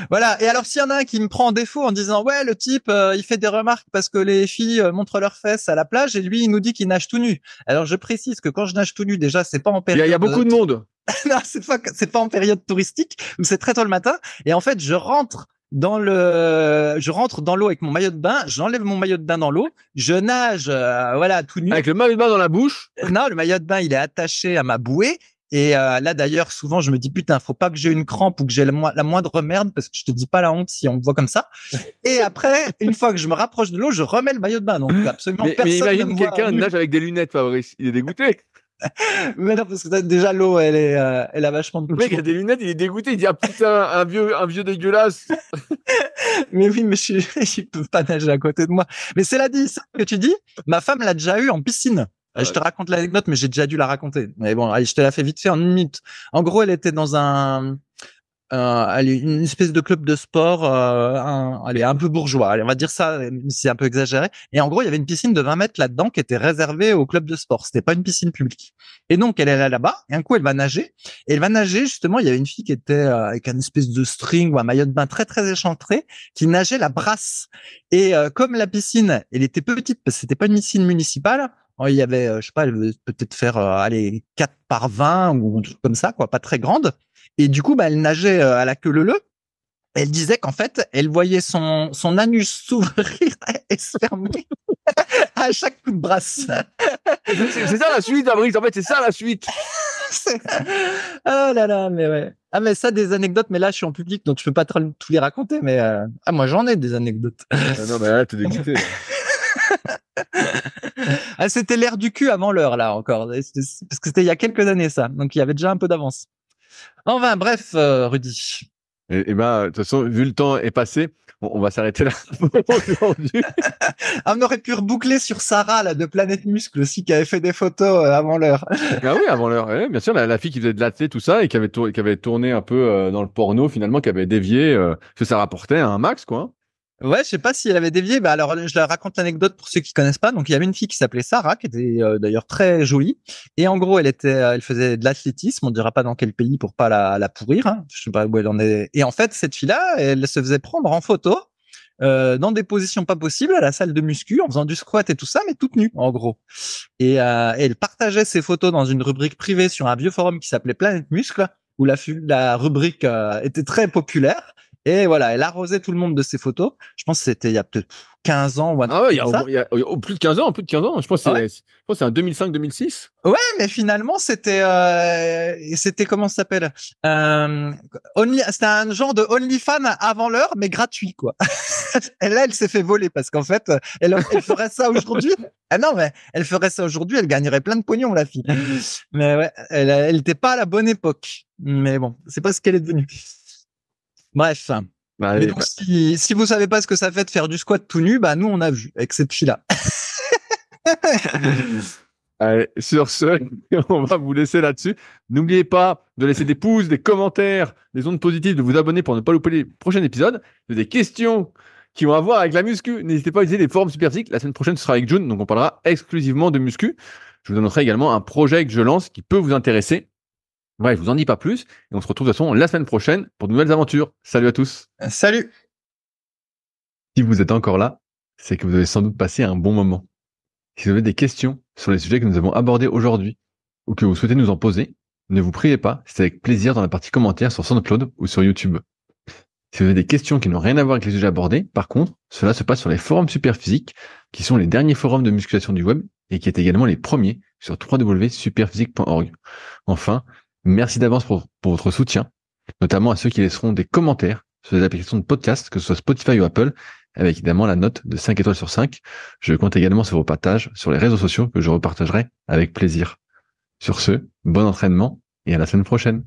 Voilà. Et alors, s'il y en a un qui me prend en défaut en disant ouais, le type, il fait des remarques parce que les filles montrent leurs fesses à la plage et lui, il nous dit qu'il nage tout nu. Alors, je précise que quand je nage tout nu, déjà, c'est pas en période. Il y a beaucoup de monde. Non, c'est pas en période touristique où c'est très tôt le matin. Et en fait, je rentre dans l'eau avec mon maillot de bain, j'enlève mon maillot de bain dans l'eau, je nage, tout nu. Avec le maillot de bain dans la bouche. Non, le maillot de bain, il est attaché à ma bouée. Et là, d'ailleurs, souvent, je me dis, putain, faut pas que j'ai une crampe ou que j'ai la moindre merde, parce que je te dis pas la honte si on me voit comme ça. Et après, une fois que je me rapproche de l'eau, je remets le maillot de bain. Donc, absolument personne. Mais imagine quelqu'un nage avec des lunettes, Fabrice. Il est dégoûté. Mais non, parce que déjà, l'eau, elle a vachement de. Le mec, il a des lunettes, il est dégoûté. Il dit, ah putain, un vieux dégueulasse. Mais oui, mais ils peuvent pas nager à côté de moi. Mais c'est la dit, ça que tu dis. Ma femme l'a déjà eu en piscine. Je te raconte l'anecdote, mais j'ai déjà dû la raconter. Mais bon, allez, je te la fais vite fait en une minute. En gros, elle était dans une espèce de club de sport, un peu bourgeois. Allez, on va dire ça, c'est un peu exagéré. Et en gros, il y avait une piscine de 20 mètres là-dedans qui était réservée au club de sport. C'était pas une piscine publique. Et donc, elle est là-bas. Et un coup, elle va nager. Et elle va nager, justement, il y avait une fille qui était avec un espèce de string ou un maillot de bain très, très échancré, qui nageait la brasse. Et comme la piscine, elle était petite, parce que c'était pas une piscine municipale, il y avait, je sais pas, elle devait peut-être faire, 4 par 20 ou un truc comme ça, quoi, pas très grande. Et du coup, elle nageait à la queue leu-leu. Elle disait qu'en fait, elle voyait son anus s'ouvrir et se fermer à chaque coup de brasse. C'est ça la suite, Fabrice. En fait, c'est ça la suite. Oh là là, mais ouais. Ah, mais ça, des anecdotes, mais là, je suis en public, donc je peux pas tous les raconter, mais moi, j'en ai des anecdotes. Non, mais là, t'es dégoûté. C'était l'ère du cul avant l'heure, là, encore. Parce que c'était il y a quelques années, ça. Donc, il y avait déjà un peu d'avance. Enfin, bref, Rudy. De toute façon, vu le temps est passé, on va s'arrêter là aujourd'hui. On aurait pu reboucler sur Sarah, là, de Planète Muscle aussi, qui avait fait des photos avant l'heure. Ah oui, avant l'heure. Ouais, bien sûr, la fille qui faisait de l'athlète, tout ça, et qui avait tourné un peu dans le porno, finalement, qui avait dévié, que ça rapportait un max, quoi. Ouais, je sais pas s'il avait dévié. Bah alors, je la raconte l'anecdote pour ceux qui connaissent pas. Donc, il y avait une fille qui s'appelait Sarah, qui était d'ailleurs très jolie. Et en gros, elle faisait de l'athlétisme. On dira pas dans quel pays pour pas la pourrir. Hein. Je sais pas où elle en est. Et en fait, cette fille-là, elle se faisait prendre en photo dans des positions pas possibles à la salle de muscu, en faisant du squat et tout ça, mais toute nue, en gros. Et elle partageait ses photos dans une rubrique privée sur un vieux forum qui s'appelait Planète Muscle, où la rubrique était très populaire. Et voilà, elle arrosait tout le monde de ses photos. Je pense que c'était il y a peut-être 15 ans ou un Ah ouais, truc comme ça. il y a plus de 15 ans, plus de 15 ans. Je pense que Ah c'est, je pense que c'est un 2005-2006. Ouais, mais finalement, c'était comment ça s'appelle c'était un genre de OnlyFans avant l'heure, mais gratuit, quoi. Et là, elle s'est fait voler parce qu'en fait, elle ferait ça aujourd'hui. Ah non, mais elle ferait ça aujourd'hui, elle gagnerait plein de pognon, la fille. Mais ouais, elle était pas à la bonne époque. Mais bon, c'est pas ce qu'elle est devenue. Bref. Bah, Mais allez, donc, si vous savez pas ce que ça fait de faire du squat tout nu, bah nous on a vu avec cette fille-là. allez, sur ce, on va vous laisser là-dessus. N'oubliez pas de laisser des pouces, des commentaires, des ondes positives, de vous abonner pour ne pas louper les prochains épisodes. Des questions qui ont à voir avec la muscu. N'hésitez pas à utiliser les forums Superphysique. La semaine prochaine, ce sera avec June, donc on parlera exclusivement de muscu. Je vous annoncerai également un projet que je lance qui peut vous intéresser. Ouais, je vous en dis pas plus. Et on se retrouve de toute façon la semaine prochaine pour de nouvelles aventures. Salut à tous. Salut. Si vous êtes encore là, c'est que vous avez sans doute passé un bon moment. Si vous avez des questions sur les sujets que nous avons abordés aujourd'hui ou que vous souhaitez nous en poser, ne vous priez pas, c'est avec plaisir dans la partie commentaires sur SoundCloud ou sur YouTube. Si vous avez des questions qui n'ont rien à voir avec les sujets abordés, par contre, cela se passe sur les forums Superphysique, qui sont les derniers forums de musculation du web et qui est également les premiers sur www.superphysique.org. Enfin, merci d'avance pour votre soutien, notamment à ceux qui laisseront des commentaires sur les applications de podcast, que ce soit Spotify ou Apple, avec évidemment la note de 5 étoiles sur 5. Je compte également sur vos partages sur les réseaux sociaux que je repartagerai avec plaisir. Sur ce, bon entraînement et à la semaine prochaine.